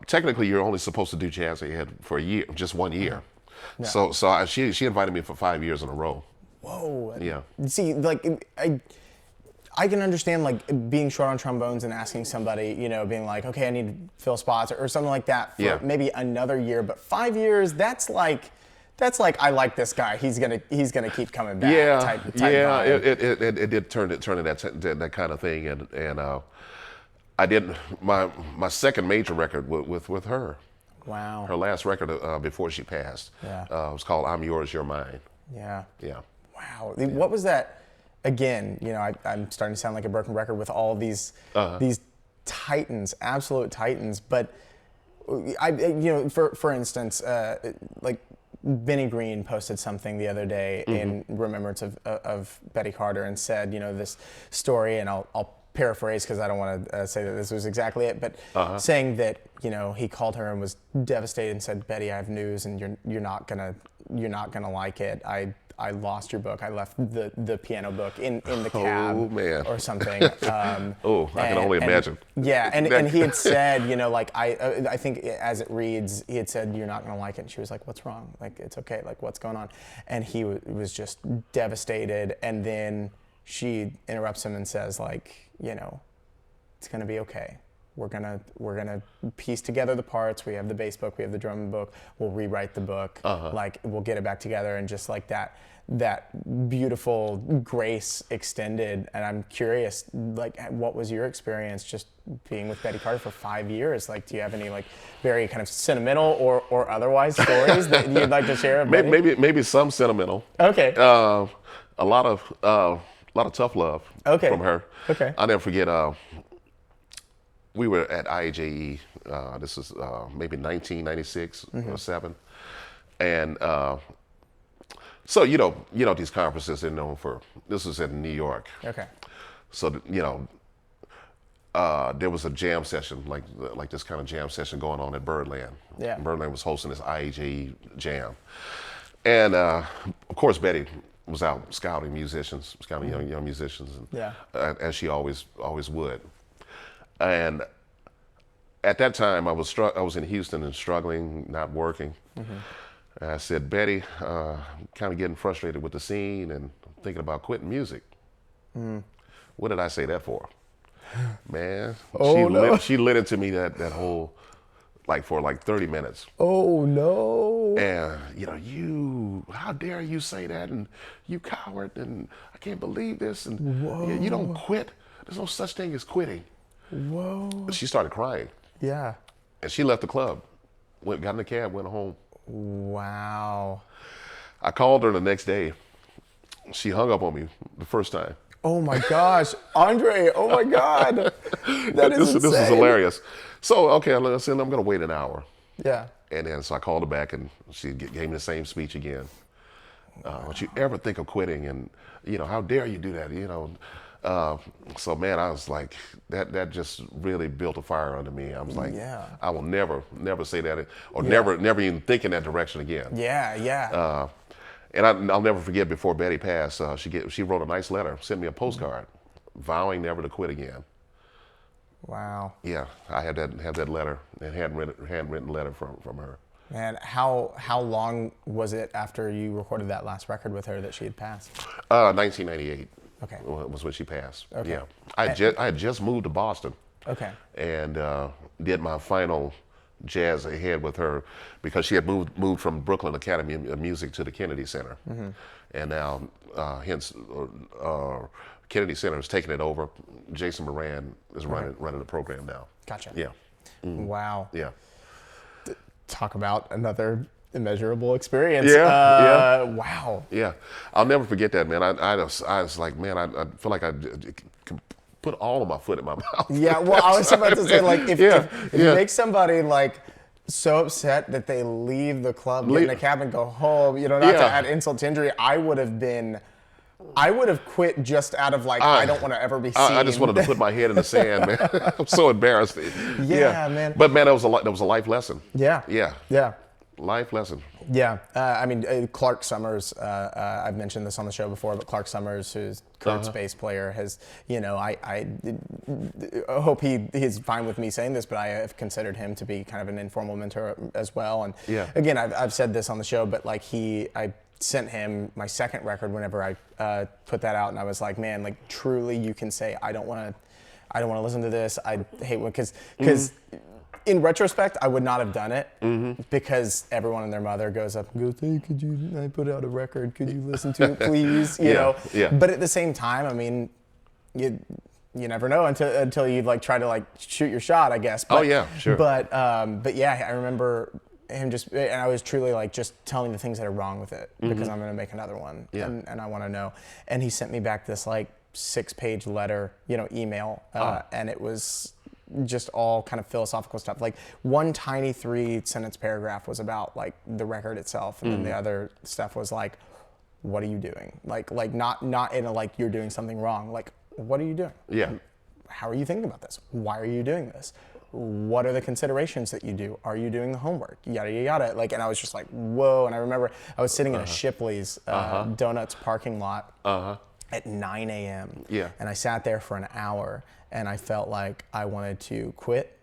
technically you're only supposed to do Jazz Ahead for a year, just 1 year. Yeah. So she invited me for 5 years in a row. Whoa. Yeah. See, like I can understand like being short on trombones and asking somebody, you know, being like, okay, I need to fill spots or something like that for maybe another year, but 5 years, that's like I like this guy. He's gonna keep coming back. Yeah, type vibe. It did turn into that kind of thing, and I did my second major record with her. Wow. Her last record before she passed. Yeah. It was called "I'm Yours, You're Mine." Yeah. Yeah. Wow. Yeah. What was that? Again, you know, I'm starting to sound like a broken record with all these titans, absolute titans. But you know, for instance, like. Benny Green posted something the other day in remembrance of Betty Carter and said, you know, this story, and I'll paraphrase because I don't want to say that this was exactly it, but saying that, you know, he called her and was devastated and said, Betty, I have news, and you're not gonna like it. I lost your book. I left the piano book in the cab or something. I can only imagine. And he had said, you know, like I think as it reads, he had said, you're not going to like it. And she was like, what's wrong? Like, it's okay. Like, what's going on? And he was just devastated. And then she interrupts him and says, like, you know, it's going to be okay. We're gonna piece together the parts. We have the bass book, we have the drum book. We'll rewrite the book. Like, we'll get it back together, and just like that beautiful grace extended. And I'm curious, like, what was your experience just being with Betty Carter for 5 years? Like, do you have any like very kind of sentimental or otherwise stories that you'd like to share? Maybe some sentimental. Okay. A lot of tough love from her. Okay. I'll never forget. We were at IAJE, this is maybe 1996 or 7. And so, you know, these conferences they're known for, this was in New York. Okay. So, you know, there was a jam session, like this kind of jam session going on at Birdland. Yeah. Birdland was hosting this IAJE jam. And of course, Betty was out scouting musicians, young musicians, and, as she always would. And at that time, I was in Houston and struggling, not working. And I said, Betty, kind of getting frustrated with the scene and thinking about quitting music. What did I say that for? Man, she lit into me that whole like for like 30 minutes. Oh no. And how dare you say that, and you coward, and I can't believe this, and you don't quit. There's no such thing as quitting. Whoa. But she started crying. Yeah. And she left the club, got in the cab, went home. Wow. I called her the next day. She hung up on me the first time. Oh my gosh, Andre! Oh my God, that is insane. This is hilarious. So okay, I said I'm going to wait an hour. Yeah. And then so I called her back, and she gave me the same speech again. Don't you ever think of quitting? And how dare you do that? So man, I was like, that just really built a fire under me. I was like, I will never say that, or never even think in that direction again. Yeah, yeah. And I'll never forget, before Betty passed, she wrote a nice letter, sent me a postcard, vowing never to quit again. Wow. Yeah, I had that letter, and handwritten letter from her. Man, how long was it after you recorded that last record with her that she had passed? 1998. Okay. Was when she passed. Okay. Yeah, I had just moved to Boston. Okay. And did my final jazz ahead with her, because she had moved from Brooklyn Academy of Music to the Kennedy Center, and now hence Kennedy Center is taking it over. Jason Moran is running the program now. Gotcha. Yeah. Wow. Yeah. Talk about another immeasurable experience. Yeah. Wow. Yeah. I'll never forget that, man. I was like, man, I feel like I can put all of my foot in my mouth. Yeah. Well, I was about to say, like, if you make somebody like so upset that they leave the club, get in a cab and go home, not to add insult to injury, I would have quit just out of like, I don't want to ever be seen. I just wanted to put my head in the sand, man. I'm so embarrassed. Yeah, man. But man, that was a life lesson. Yeah. Yeah. Yeah. Life lesson. Yeah. I mean, Clark Summers, I've mentioned this on the show before, but Clark Summers, who's Kurt's bass player, has, I hope he's fine with me saying this, but I have considered him to be kind of an informal mentor as well. And again, I've said this on the show, but like I sent him my second record whenever I put that out, and I was like, man, like truly you can say, I don't want to listen to this. I hate what, because in retrospect, I would not have done it, because everyone and their mother goes up and goes, hey, I put out a record, could you listen to it, please? You know? Yeah. But at the same time, I mean, you never know until you like try to like shoot your shot, I guess. But, oh yeah, sure. But yeah, I remember him and I was truly like just telling the things that are wrong with it, because I'm going to make another one, and I want to know. And he sent me back this like 6-page letter, email, and it was just all kind of philosophical stuff. Like one tiny 3-sentence paragraph was about like the record itself, and then the other stuff was like, what are you doing? Like not in a like you're doing something wrong. Like, what are you doing? Yeah. How are you thinking about this? Why are you doing this? What are the considerations that you do? Are you doing the homework? Yada, yada, yada. Like, and I was just like, whoa. And I remember I was sitting in a Shipley's Donuts parking lot at 9 a.m. Yeah. And I sat there for an hour, and I felt like I wanted to quit.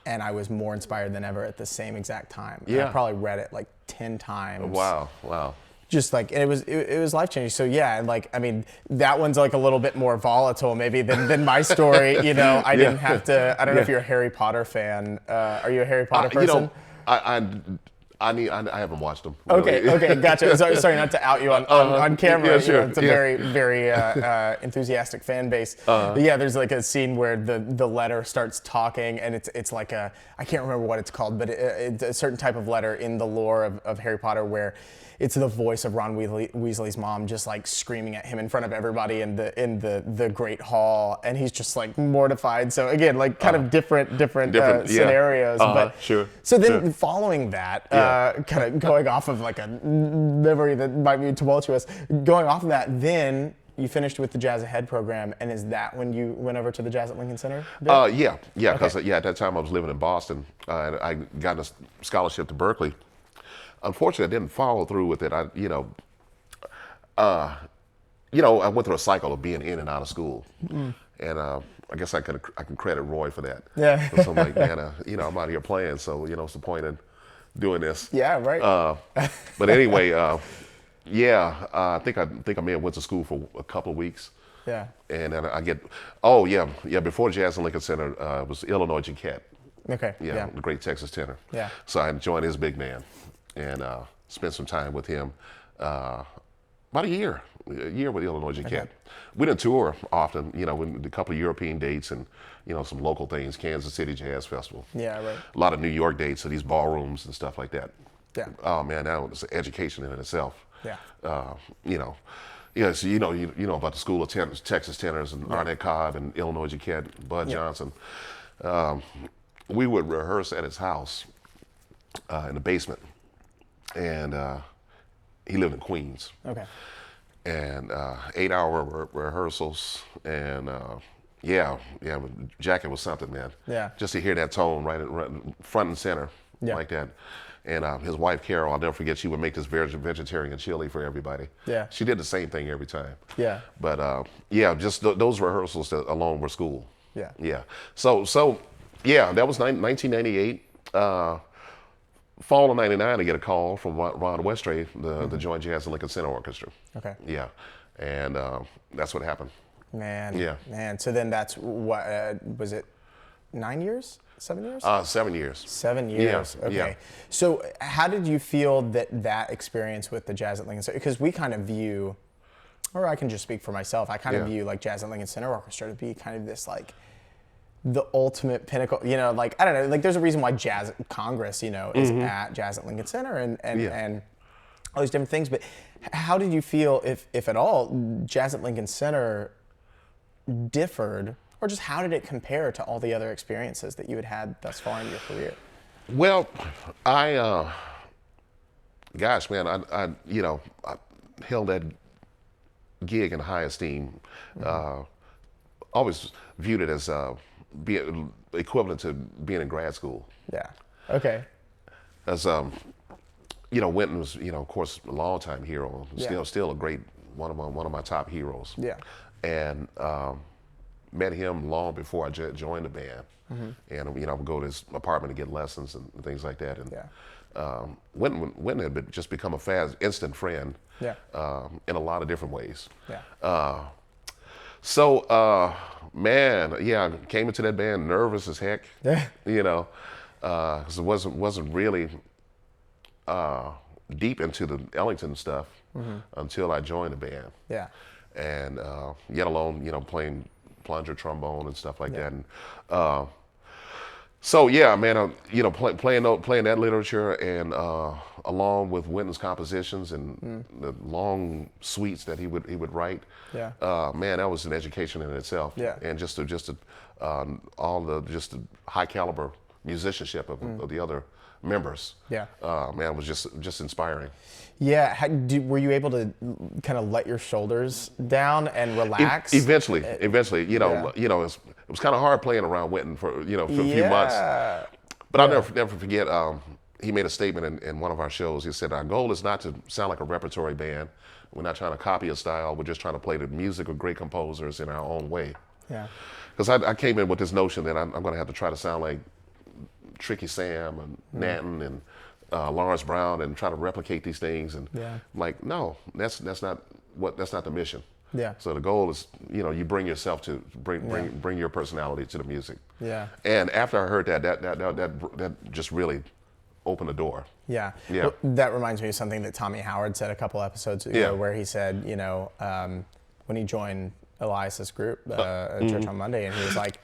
And I was more inspired than ever at the same exact time. And I probably read it like 10 times. Wow. Just like, and it was life changing. So yeah, like, I mean, that one's like a little bit more volatile maybe than my story. I didn't have to. I don't know if you're a Harry Potter fan. Are you a Harry Potter person? I haven't watched them. Okay, really. Okay, gotcha. Sorry not to out you on camera. Yeah, sure. It's a very enthusiastic fan base. But yeah, there's like a scene where the letter starts talking, and it's like I can't remember what it's called, but it's a certain type of letter in the lore of Harry Potter where it's the voice of Ron Weasley's mom just like screaming at him in front of everybody in the Great Hall, and he's just like mortified. So again, like kind of different scenarios. But sure. So then following that, kind of going off of like a memory that might be tumultuous, going off of that, then you finished with the Jazz Ahead program, and is that when you went over to the Jazz at Lincoln Center? Yeah, because at that time I was living in Boston, and I got a scholarship to Berkeley. Unfortunately, I didn't follow through with it. I went through a cycle of being in and out of school, and I guess I can credit Roy for that. Yeah. So I'm like, man, I'm out here playing, so what's the point in doing this? Yeah, right. But anyway, I think I may have went to school for a couple of weeks. Yeah. And then before Jazz and Lincoln Center, it was Illinois Jaquette. Okay. Yeah. The great Texas tenor. Yeah. So I joined his big band and spent some time with him. About a year with Illinois Jazz. Okay. We didn't tour often, we did a couple of European dates and, some local things, Kansas City Jazz Festival. Yeah, right. A lot of New York dates, so these ballrooms and stuff like that. Yeah. Oh man, that was an education in itself. Yeah. So you know about the School of Texas Tenors and Arnett Cobb and Illinois Jazz, Bud Johnson. We would rehearse at his house in the basement, and he lived in Queens. Okay. And 8-hour rehearsals, and Jacket was something, man. Yeah. Just to hear that tone right front and center, like that. And his wife Carol, I'll never forget, she would make this vegetarian chili for everybody. Yeah. She did the same thing every time. Yeah. But just those rehearsals alone were school. Yeah. Yeah. So that was 1998. Fall of '99, I get a call from Ron Westray, the Joint Jazz and Lincoln Center Orchestra. Okay. Yeah, and that's what happened. Man. Yeah. Man. So then that's what was it? 9 years? 7 years? 7 years. 7 years. Yeah, Okay. yeah. So how did you feel that experience with the Jazz at Lincoln Center? Because we kind of view, or I can just speak for myself, I kind of view like Jazz at Lincoln Center Orchestra to be kind of this like the ultimate pinnacle, like, I don't know, like there's a reason why Jazz Congress, is at Jazz at Lincoln Center and all these different things. But how did you feel, if at all, Jazz at Lincoln Center differed, or just how did it compare to all the other experiences that you had thus far in your career? Well, I held that gig in high esteem. Always viewed it as being equivalent to being in grad school. Yeah. Okay. As Wynton was, of course, a longtime hero. Still a great one of my top heroes. Yeah. And met him long before I joined the band. And I would go to his apartment to get lessons and things like that. And Wynton had just become a instant friend. Yeah. In a lot of different ways. Yeah. I came into that band nervous as heck. Yeah. Because it wasn't really deep into the Ellington stuff until I joined the band. Yeah. And yet alone, playing plunger trombone and stuff like that. And playing that literature and along with Wynton's compositions and the long suites that he would write. Yeah. That was an education in itself. Yeah. And just the high caliber musicianship of the other members. Yeah. It was just inspiring. Yeah. Were you able to kind of let your shoulders down and relax? Eventually, it was kind of hard playing around Wynton for a few months. But I'll never forget. He made a statement in one of our shows. He said, "Our goal is not to sound like a repertory band. We're not trying to copy a style. We're just trying to play the music of great composers in our own way." Yeah. Because I came in with this notion that I'm going to have to try to sound like Tricky Sam and Nanton and Lawrence Brown and try to replicate these things. And I'm like, no, that's not the mission. Yeah. So the goal is, you bring yourself to bring your personality to the music. Yeah. And after I heard that just really opened the door. Yeah. Yeah. Well, that reminds me of something that Tommy Howard said a couple episodes ago, where he said, when he joined Elias's group at Church on Monday, and he was like,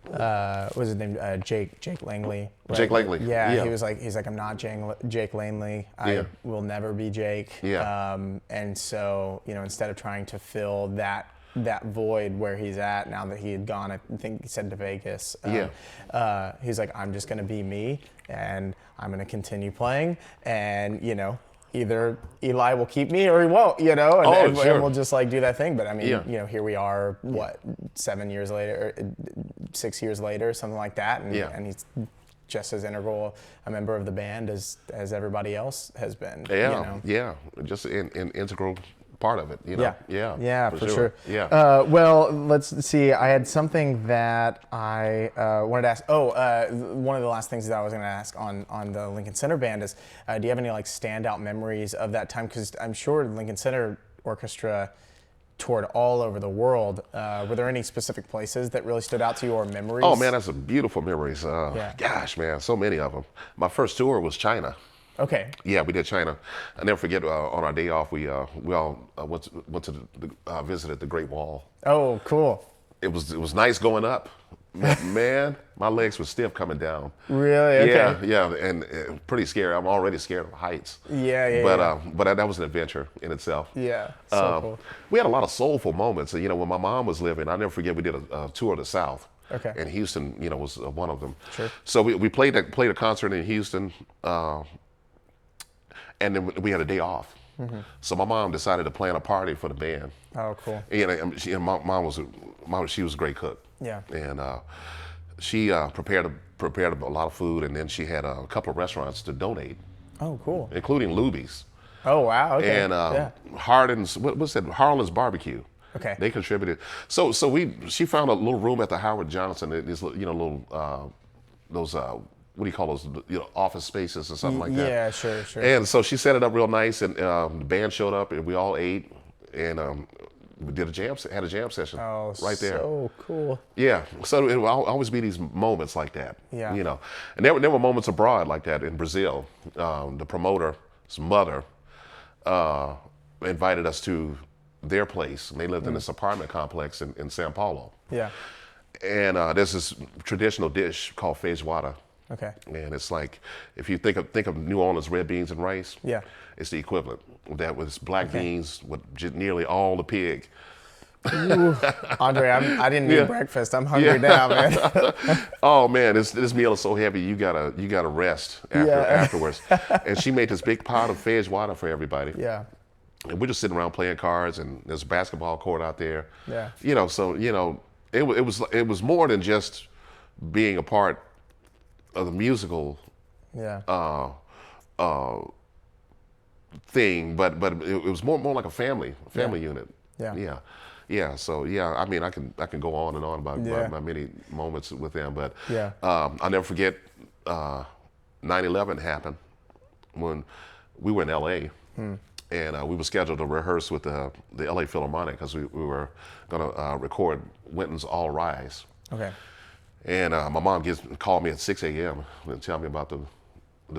what was his name? Jake Langley. Right? Jake Langley. Yeah. He's like, I'm not Jake Langley. I will never be Jake. Yeah. And so, instead of trying to fill that void where he's at now that he had gone, I think he said to Vegas. He's like, I'm just gonna be me, and I'm gonna continue playing, and either Eli will keep me or he won't, and we'll just like do that thing. But I mean, here we are, 7 years later, or 6 years later, something like that, and he's just as integral a member of the band as everybody else has been. Just an integral part of it. For sure. Yeah. Well, let's see. I had something that I wanted to ask. One of the last things that I was going to ask on the Lincoln Center band is, do you have any like standout memories of that time? Because I'm sure Lincoln Center Orchestra toured all over the world. Were there any specific places that really stood out to you or memories? Oh man, that's some beautiful memories. Gosh, man, so many of them. My first tour was China. Okay. Yeah, we did China. I never forget. On our day off, we all went to visited the Great Wall. Oh, cool. It was nice going up. Man, my legs were stiff coming down. Really? Okay. Yeah, and pretty scary. I'm already scared of heights. Yeah. But that was an adventure in itself. Yeah, so cool. We had a lot of soulful moments. You know, when my mom was living, I'll never forget. We did a tour of the South. Okay. And Houston, you know, was one of them. Sure. So we played a concert in Houston, and then we had a day off. Mm-hmm. So my mom decided to plan a party for the band. Oh, cool. My mom was a great cook. Yeah. And she prepared a lot of food, and then she had a couple of restaurants to donate. Oh, cool. Including Luby's. Oh, wow. Okay. And Hardin's, what's that? Harlan's Barbecue. Okay. They contributed. So she found a little room at the Howard Johnson. These little those what do you call those? Office spaces or something like that. Yeah, sure. And so she set it up real nice, and the band showed up, and we all ate, and we had a jam session right there. So cool. Yeah, so it will always be these moments like that. Yeah. You know, and there were moments abroad like that in Brazil. The promoter's mother invited us to their place, and they lived in this apartment complex in Sao Paulo. Yeah. And there's this traditional dish called feijoada. Okay. And it's like, if you think of New Orleans red beans and rice, yeah, it's the equivalent. That was black beans with nearly all the pig. Ooh, Andre, I didn't eat breakfast. I'm hungry now, man. Oh man, this meal is so heavy. You gotta rest afterwards. And she made this big pot of feijoada for everybody. Yeah. And we're just sitting around playing cards, and there's a basketball court out there. Yeah. You know, so it was more than just being a part of the musical thing, but it was more like a family unit. Yeah. So I mean, I can go on and on about my many moments with them, but I'll never forget 9/11 happened when we were in LA. And we were scheduled to rehearse with the LA Philharmonic because we were gonna record Wynton's All Rise. Okay. And my mom called me at 6 a.m. and tell me about the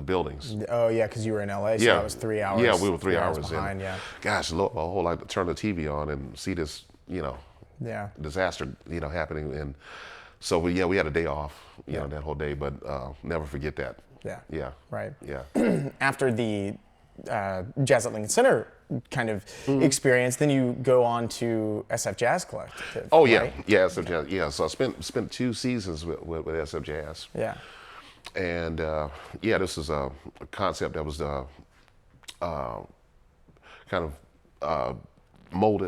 buildings. Oh yeah, because you were in LA, so that was 3 hours. Yeah, we were 3 hours behind. And, gosh, a whole lot to turn the TV on and see this, disaster, happening. And so we had a day off, that whole day, but never forget that. Yeah. Right. Yeah. After the Jazz at Lincoln Center kind of experience, then you go on to SF Jazz Collective. Oh right? yeah, SF Jazz. Yeah, so I spent 2 seasons with SF Jazz. Yeah. And this is a concept that was kind of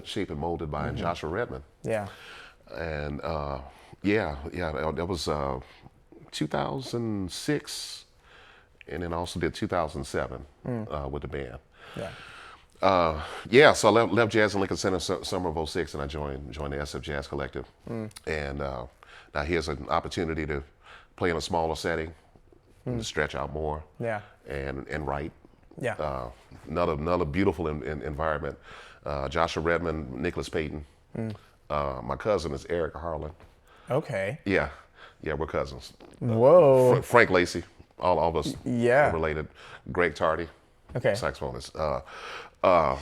shaped and molded by Joshua Redman. Yeah. And that was 2006. And then I also did 2007 with the band. Yeah. So I left Jazz in Lincoln Center summer of 06, and I joined the SF Jazz Collective. And now here's an opportunity to play in a smaller setting, to stretch out more, and write. Yeah. Another beautiful environment. Joshua Redman, Nicholas Payton. My cousin is Eric Harlan. Okay. Yeah, we're cousins. Whoa. Frank Lacey. All of us are related. Greg Tardy, okay, saxophonist.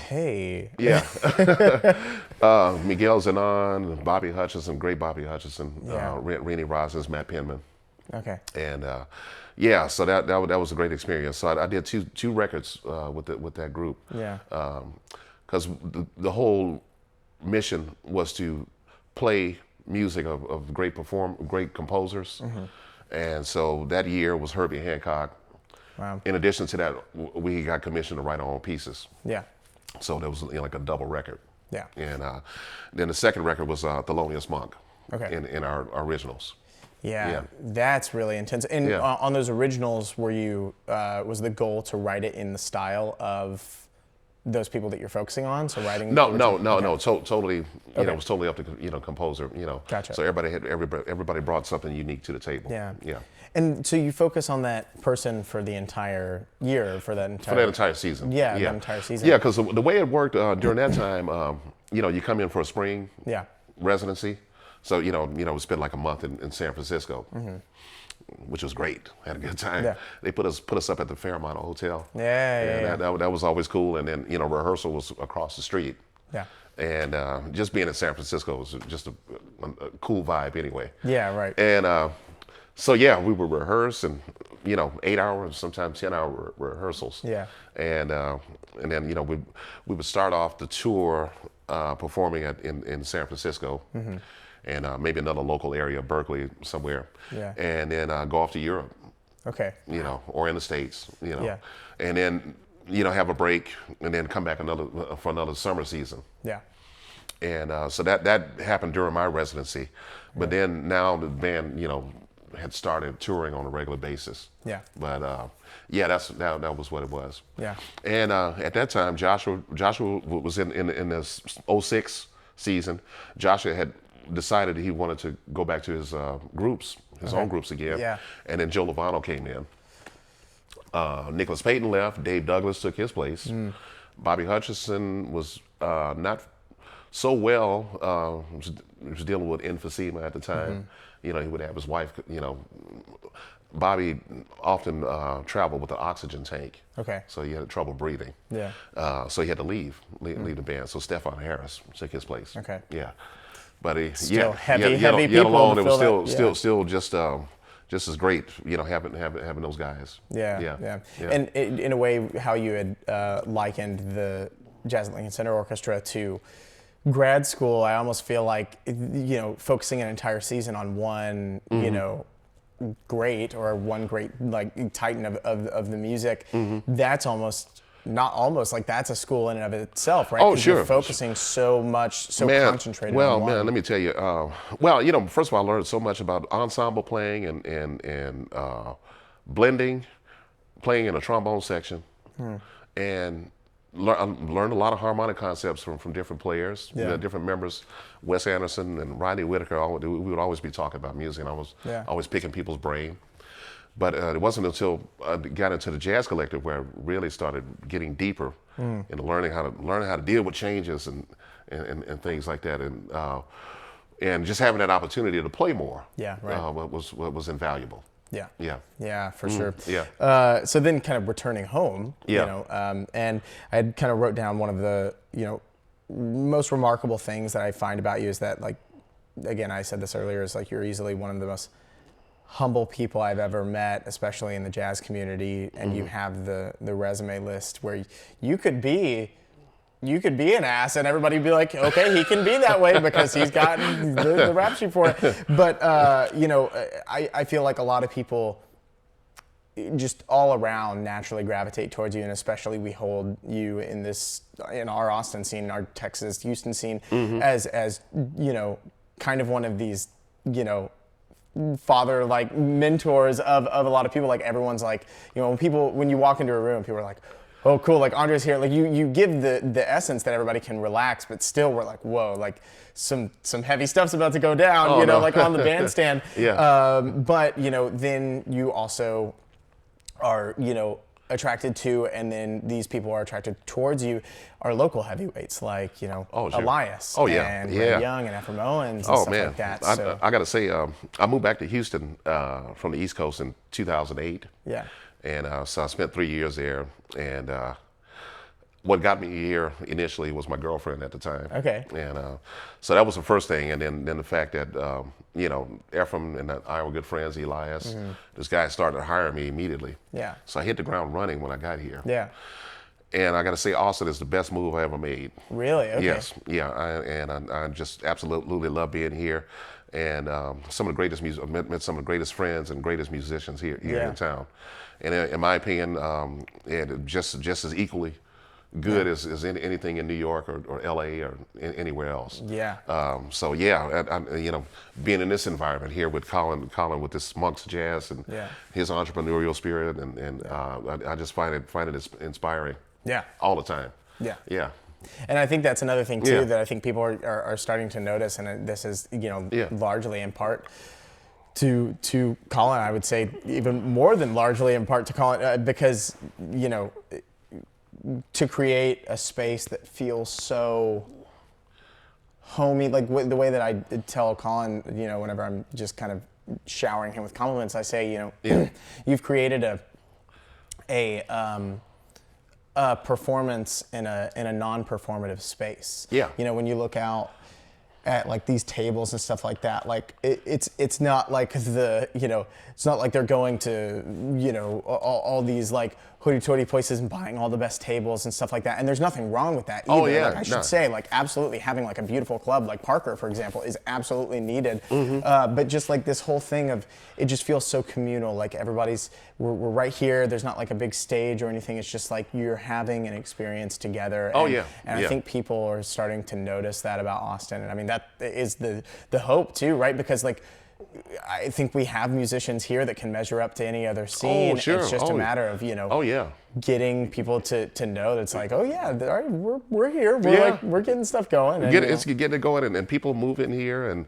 Hey. Yeah. Miguel Zenon, Bobby Hutcherson, great Bobby Hutcherson, Rennie Rosens, Matt Penman. Okay. And so that was a great experience. So I did two records with that group. Yeah. Because the whole mission was to play music of great composers. And so that year was Herbie Hancock. Wow. In addition to that, we got commissioned to write our own pieces. Yeah. So there was like a double record. Yeah. And then the second record was Thelonious Monk. Okay. In our originals. Yeah, that's really intense. And on those originals, was the goal to write it in the style of those people that you're focusing on? So writing? No. Totally. It was totally up to composer. Gotcha. So everybody brought something unique to the table. Yeah. Yeah. And so you focus on that person for the entire year, for that entire season. Yeah, that entire season. Yeah, because the way it worked during that time, you come in for a spring Yeah. residency. So, we spent like a month in San Francisco, which was great. Had a good time. Yeah. They put us up at the Fairmont Hotel. Yeah. That was always cool. And then, rehearsal was across the street. Yeah. And just being in San Francisco was just a cool vibe anyway. Yeah, right. And so, yeah, we would rehearse and, 8 hours, sometimes 10-hour rehearsals. Yeah. And then, we would start off the tour performing in San Francisco. And maybe another local area, Berkeley, somewhere. Yeah. And then go off to Europe, Okay. or in the States, Yeah. And then, have a break and then come back for another summer season. Yeah. And so that happened during my residency. But then now the band, had started touring on a regular basis. Yeah. But yeah, that was what it was. Yeah. And at that time, Joshua was in this '06 season. Joshua had decided he wanted to go back to his groups, his own groups again. Yeah. And then Joe Lovano came in. Nicholas Payton left. Dave Douglas took his place. Bobby Hutcherson was not so well. Was dealing with emphysema at the time. He would have his wife. Bobby often traveled with an oxygen tank. Okay. So he had trouble breathing. Yeah. So he had to leave the band. So Stefan Harris took his place. Okay. Yeah. But he Still had heavy people alone. to It was fill still just as great, having those guys. Yeah. And in a way, how you had likened the Jazz at Lincoln Center Orchestra to grad school, I almost feel like, focusing an entire season on one, great or one great like titan of the music, that's that's a school in and of itself, right? Oh, sure. You're focusing so much, concentrated on one. Man, let me tell you. First of all, I learned so much about ensemble playing and blending, playing in a trombone section, and learned a lot of harmonic concepts from different players, different members. Wes Anderson and Rodney Whitaker, we would always be talking about music, and I was always picking people's brain. But it wasn't until I got into the Jazz Collective where I really started getting deeper into learning how to deal with changes and things like that, and just having that opportunity to play more. Yeah, right. Was invaluable. Yeah, for sure. Yeah. So then, kind of returning home, and I had kind of wrote down one of the most remarkable things that I find about you is that, like, again, I said this earlier, is like you're easily one of the most humble people I've ever met, especially in the jazz community, and you have the resume list where you could be an ass and everybody would be like, okay, he can be that way because he's got the rap sheet for it. But I feel like a lot of people just all around naturally gravitate towards you, and especially we hold you in our Austin scene, our Texas, Houston scene, as kind of one of these, father like mentors of a lot of people. Like everyone's like, when you walk into a room, people are like, oh cool, like Andre's here. Like you give the essence that everybody can relax, but still we're like, whoa, like some heavy stuff's about to go down, like on the bandstand. But then you also are, attracted to, and then these people are attracted towards you, are local heavyweights like, Elias and Ray Young and Ephraim Owens and stuff like that. So I got to say, I moved back to Houston from the East Coast in 2008. Yeah. And so I spent 3 years there, and what got me here initially was my girlfriend at the time. Okay. And so that was the first thing, and then the fact that Ephraim and I were good friends. Elias, this guy started hiring me immediately. Yeah. So I hit the ground running when I got here. Yeah. And I got to say, Austin is the best move I ever made. Really? Okay. Yes. Yeah. I just absolutely love being here, and some of the greatest music. I met some of the greatest friends and greatest musicians here in town. And in my opinion, and just as equally good as anything in New York or LA or anywhere else. Yeah. So yeah, being in this environment here with Colin with this Monk's Jazz and his entrepreneurial spirit, and I just find it inspiring. Yeah. All the time. Yeah. Yeah. And I think that's another thing too that I think people are starting to notice, and this is largely in part to Colin. I would say even more than largely in part to Colin, because to create a space that feels so homey, like the way that I tell Colin, you know, whenever I'm just kind of showering him with compliments, I say, you know, you've created a performance in a non-performative space. Yeah. You know, when you look out at like these tables and stuff like that, like it's not like it's not like they're going to, you know, all these like hoity-toity places and buying all the best tables and stuff like that. And there's nothing wrong with that either. Oh, yeah, like I should say, like absolutely having like a beautiful club like Parker, for example, is absolutely needed. But just like this whole thing of, it just feels so communal. Like we're right here. There's not like a big stage or anything. It's just like you're having an experience together. And I think people are starting to notice that about Austin. And I mean, that is the hope too, right? Because like, I think we have musicians here that can measure up to any other scene. Oh, sure. It's just a matter of, you know, getting people to know that it's like, oh yeah, all right, we're here. We're getting stuff going. And, it's getting it going, and people move in here, and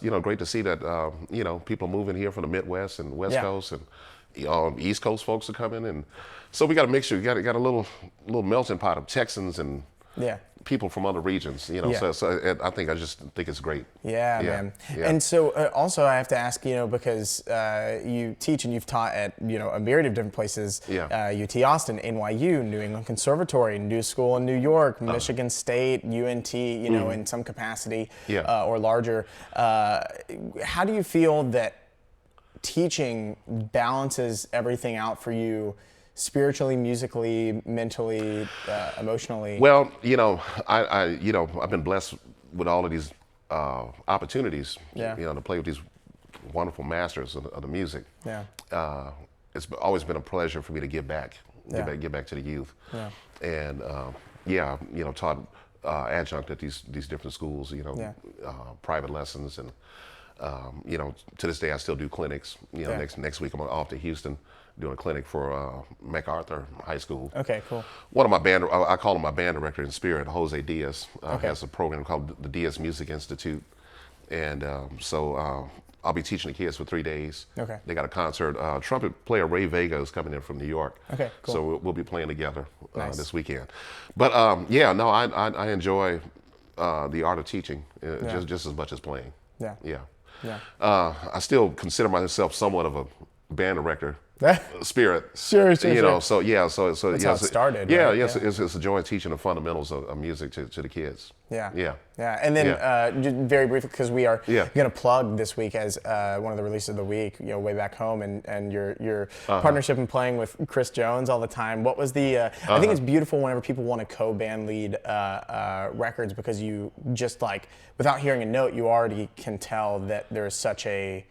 you know, great to see that you know, people moving here from the Midwest and West Coast, and East Coast folks are coming, and so we got a mixture. We got a little melting pot of Texans and people from other regions, you know. So I just think it's great. Yeah, man. Yeah. And so also I have to ask, you know, because you teach and you've taught at, you know, a myriad of different places. UT Austin, NYU, New England Conservatory, New School in New York, Michigan State, UNT, you know, in some capacity or larger. How do you feel that teaching balances everything out for you? Spiritually, musically, mentally, emotionally? Well, you know, I've been blessed with all of these opportunities, you know, to play with these wonderful masters of the music. It's always been a pleasure for me to give back to the youth. And you know, taught adjunct at these different schools, you know, private lessons, and you know, to this day I still do clinics. You know, next week I'm off to Houston, doing a clinic for MacArthur High School. Okay, cool. One of my I call him my band director in spirit, Jose Diaz, has a program called the Diaz Music Institute. And so I'll be teaching the kids for 3 days. Okay. They got a concert. Trumpet player Ray Vega is coming in from New York. Okay, cool. So we'll be playing together this weekend. But I enjoy the art of teaching just as much as playing. I still consider myself somewhat of a band director. Spirit, sure, you know. So that's how it started. It's a joy teaching the fundamentals of music to the kids. And then just very briefly, because we are going to plug this week as one of the releases of the week, you know, Way Back Home, and your partnership and playing with Chris Jones all the time. What was the? I think it's beautiful whenever people want to co-band lead records, because you just like, without hearing a note, you already can tell that there is such a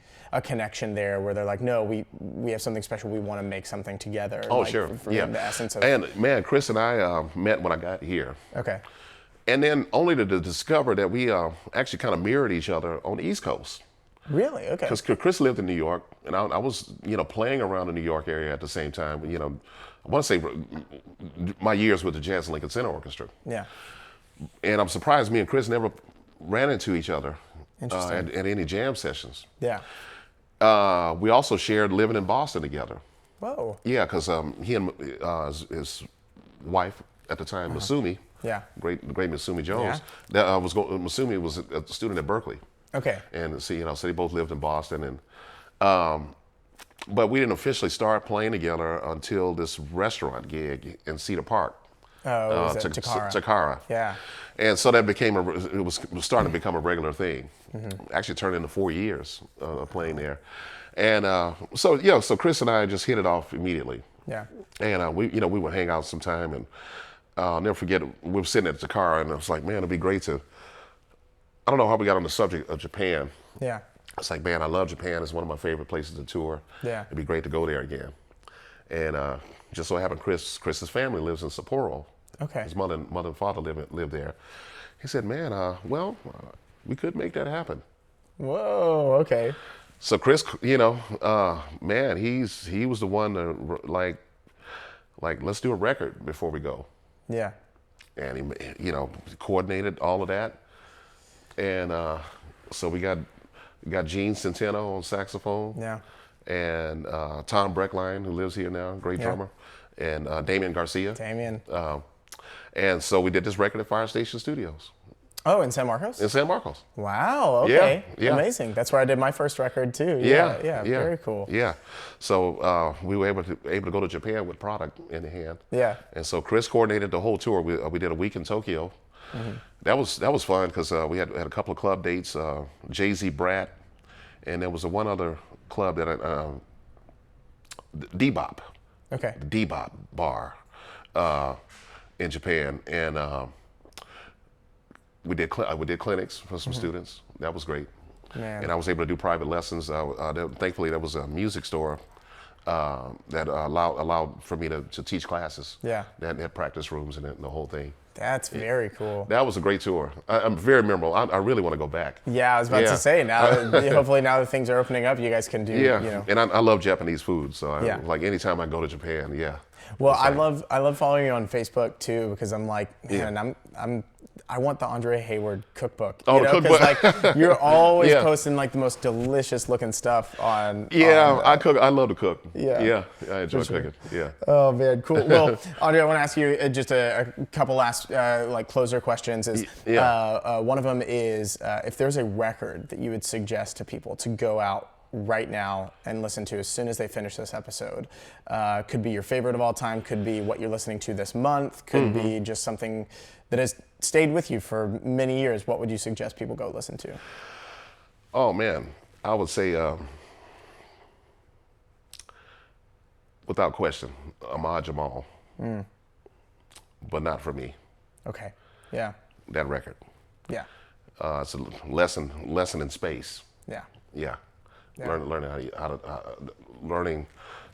connection there, where they're like, no, we have something special, we want to make something together. Oh, like, sure. The essence of and man, Chris and I met when I got here. Okay. And then only to discover that we actually kind of mirrored each other on the East Coast. Really? Okay. Because Chris lived in New York, and I was, you know, playing around the New York area at the same time. You know, I want to say my years with the Jazz and Lincoln Center Orchestra. Yeah. And I'm surprised me and Chris never ran into each other at any jam sessions. Yeah. We also shared living in Boston together. Whoa. Yeah, because he and his wife at the time, Masumi, great Masumi Jones, Masumi was a student at Berkeley. Okay. And so, you know, so they both lived in Boston, and but we didn't officially start playing together until this restaurant gig in Cedar Park. Oh, Takara. Yeah. And so that it was starting to become a regular thing. Actually turned into 4 years of playing there. And so Chris and I just hit it off immediately. Yeah. And we would hang out sometime, and I'll never forget, we were sitting at Takara, and I was like, man, it'd be great to, I don't know how we got on the subject of Japan. Yeah. It's like, man, I love Japan. It's one of my favorite places to tour. Yeah. It'd be great to go there again. And just so happened, Chris's family lives in Sapporo. Okay. His mother and father live there. He said, man, we could make that happen. Whoa, okay. So Chris, you know, man, he was the one to like, let's do a record before we go. Yeah. And he, you know, coordinated all of that. And so we got Gene Centeno on saxophone. Yeah. And Tom Breckline, who lives here now, great drummer, and Damian Garcia. And so we did this record at Fire Station Studios. Oh, in San Marcos? In San Marcos. Wow, okay. Yeah. Amazing. That's where I did my first record too. Yeah. Very cool. Yeah. So we were able to go to Japan with product in the hand. Yeah. And so Chris coordinated the whole tour. We did a week in Tokyo. That was fun because we had a couple of club dates, Jay-Z Brat, and there was one other club that Bebop. Okay. The Bebop bar in Japan, and we did clinics for some students. That was great. Man. And I was able to do private lessons. Thankfully, there was a music store that allowed for me to teach classes. Yeah. That had practice rooms and the whole thing. That's very cool. That was a great tour. I'm very memorable. I really want to go back. Yeah, I was about to say, now hopefully now that things are opening up, you guys can do, And I love Japanese food, so like anytime I go to Japan, Well, I love following you on Facebook too, because I'm like, man, I want the Andre Hayward cookbook. Oh, the cookbook. Like, you're always posting like the most delicious looking stuff on. I cook. I love to cook. Yeah. I enjoy cooking. Yeah. Oh man, cool. Well, Andre, I want to ask you just a couple last like closer questions. One of them is if there's a record that you would suggest to people to go out right now and listen to as soon as they finish this episode. Could be your favorite of all time, could be what you're listening to this month, could be just something that has stayed with you for many years. What would you suggest people go listen to? Oh man, I would say without question, Ahmad Jamal. But not for me. Okay. Yeah. That record. Yeah. It's a lesson in space. Yeah. Yeah. Learning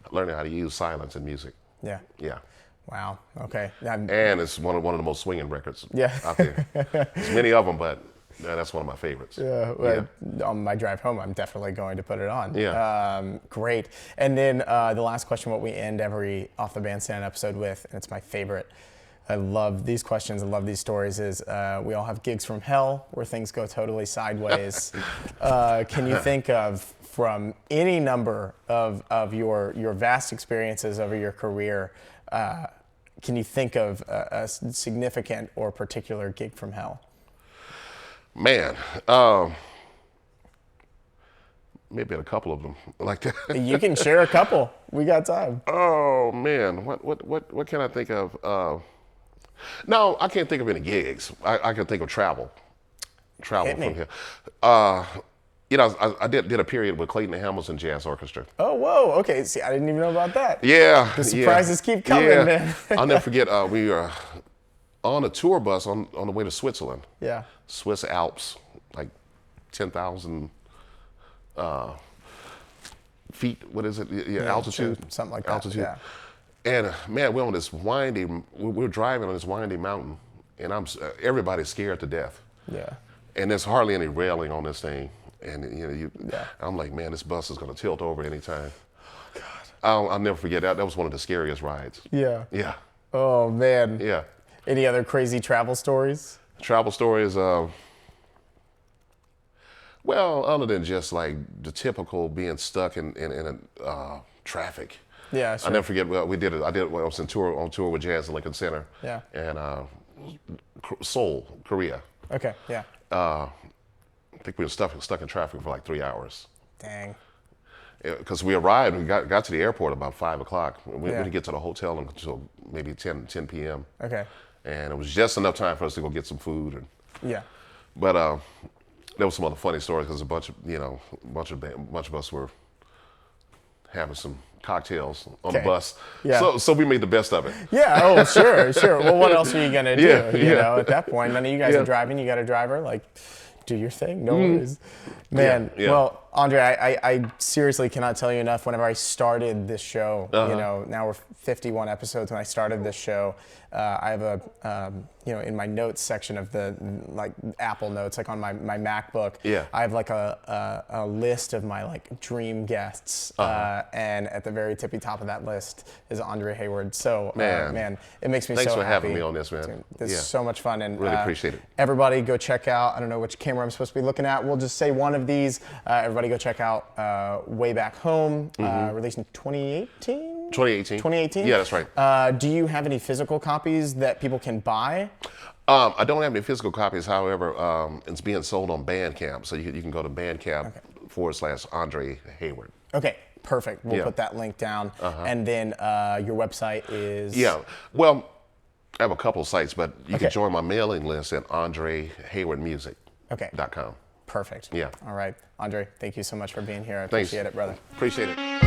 how to use silence in music. Yeah. Yeah. Wow. Okay. And it's one of the most swinging records out there. There's many of them, but that's one of my favorites. On my drive home, I'm definitely going to put it on. Yeah. Great. And then the last question, what we end every Off the Bandstand episode with, and it's my favorite. I love these questions. I love these stories. Is we all have gigs from hell where things go totally sideways. Can you think of, from any number of your vast experiences over your career, can you think of a significant or particular gig from hell? Man, maybe a couple of them like that. You can share a couple. We got time. Oh man, what can I think of? No, I can't think of any gigs. I can think of travel from here. I did a period with Clayton and Hamilton Jazz Orchestra. Oh, whoa. Okay. See, I didn't even know about that. Yeah. The surprises keep coming, man. I'll never forget. We were on a tour bus on the way to Switzerland. Yeah. Swiss Alps, like 10,000 feet. What is it? Altitude. Something like that. Altitude. Yeah. And man, we're driving on this windy mountain, and everybody's scared to death. Yeah. And there's hardly any railing on this thing. And I'm like, man, this bus is gonna tilt over anytime. Oh God. I'll never forget that. That was one of the scariest rides. Yeah. Yeah. Oh man. Yeah. Any other crazy travel stories? Travel stories, well, other than just like the typical being stuck in traffic. Yeah, sure. I'll never forget. Well, I was on tour with Jazz at Lincoln Center. Yeah. And Seoul, Korea. Okay. Yeah. I think we were stuck in traffic for like 3 hours. Dang. Because we arrived, we got to the airport about 5 o'clock. We didn't get to the hotel until maybe 10 p.m. Okay. And it was just enough time for us to go get some food. But there was some other funny stories because a bunch of us were having some cocktails on the bus. Yeah. So we made the best of it. Yeah. Oh, sure. Well, what else are you gonna do? You know, at that point, none of you guys are driving. You got a driver. Like, do your thing. No worries. Man. Well, Andre, I seriously cannot tell you enough. Whenever I started this show, now we're 51 episodes. When I started this show, I have a, in my notes section of the like Apple Notes, like on my MacBook, I have like a list of my like dream guests, and at the very tippy top of that list is Andre Hayward. So man, it makes me so happy. Thanks for having me on this, man. Dude, this is so much fun, and really appreciate it. Everybody go check out. I don't know which camera I'm supposed to be looking at. We'll just say one of these. Everybody go check out Way Back Home, released in 2018. 2018. 2018? Yeah, that's right. Do you have any physical copies that people can buy? I don't have any physical copies. However, it's being sold on Bandcamp, so you can go to Bandcamp/Andre Hayward. Okay, perfect. We'll put that link down. And then your website is? Yeah, well, I have a couple of sites, but you can join my mailing list at andrehaywardmusic.com. Perfect. Yeah. All right. Andre, thank you so much for being here. I Thanks. appreciate it, brother. Appreciate it.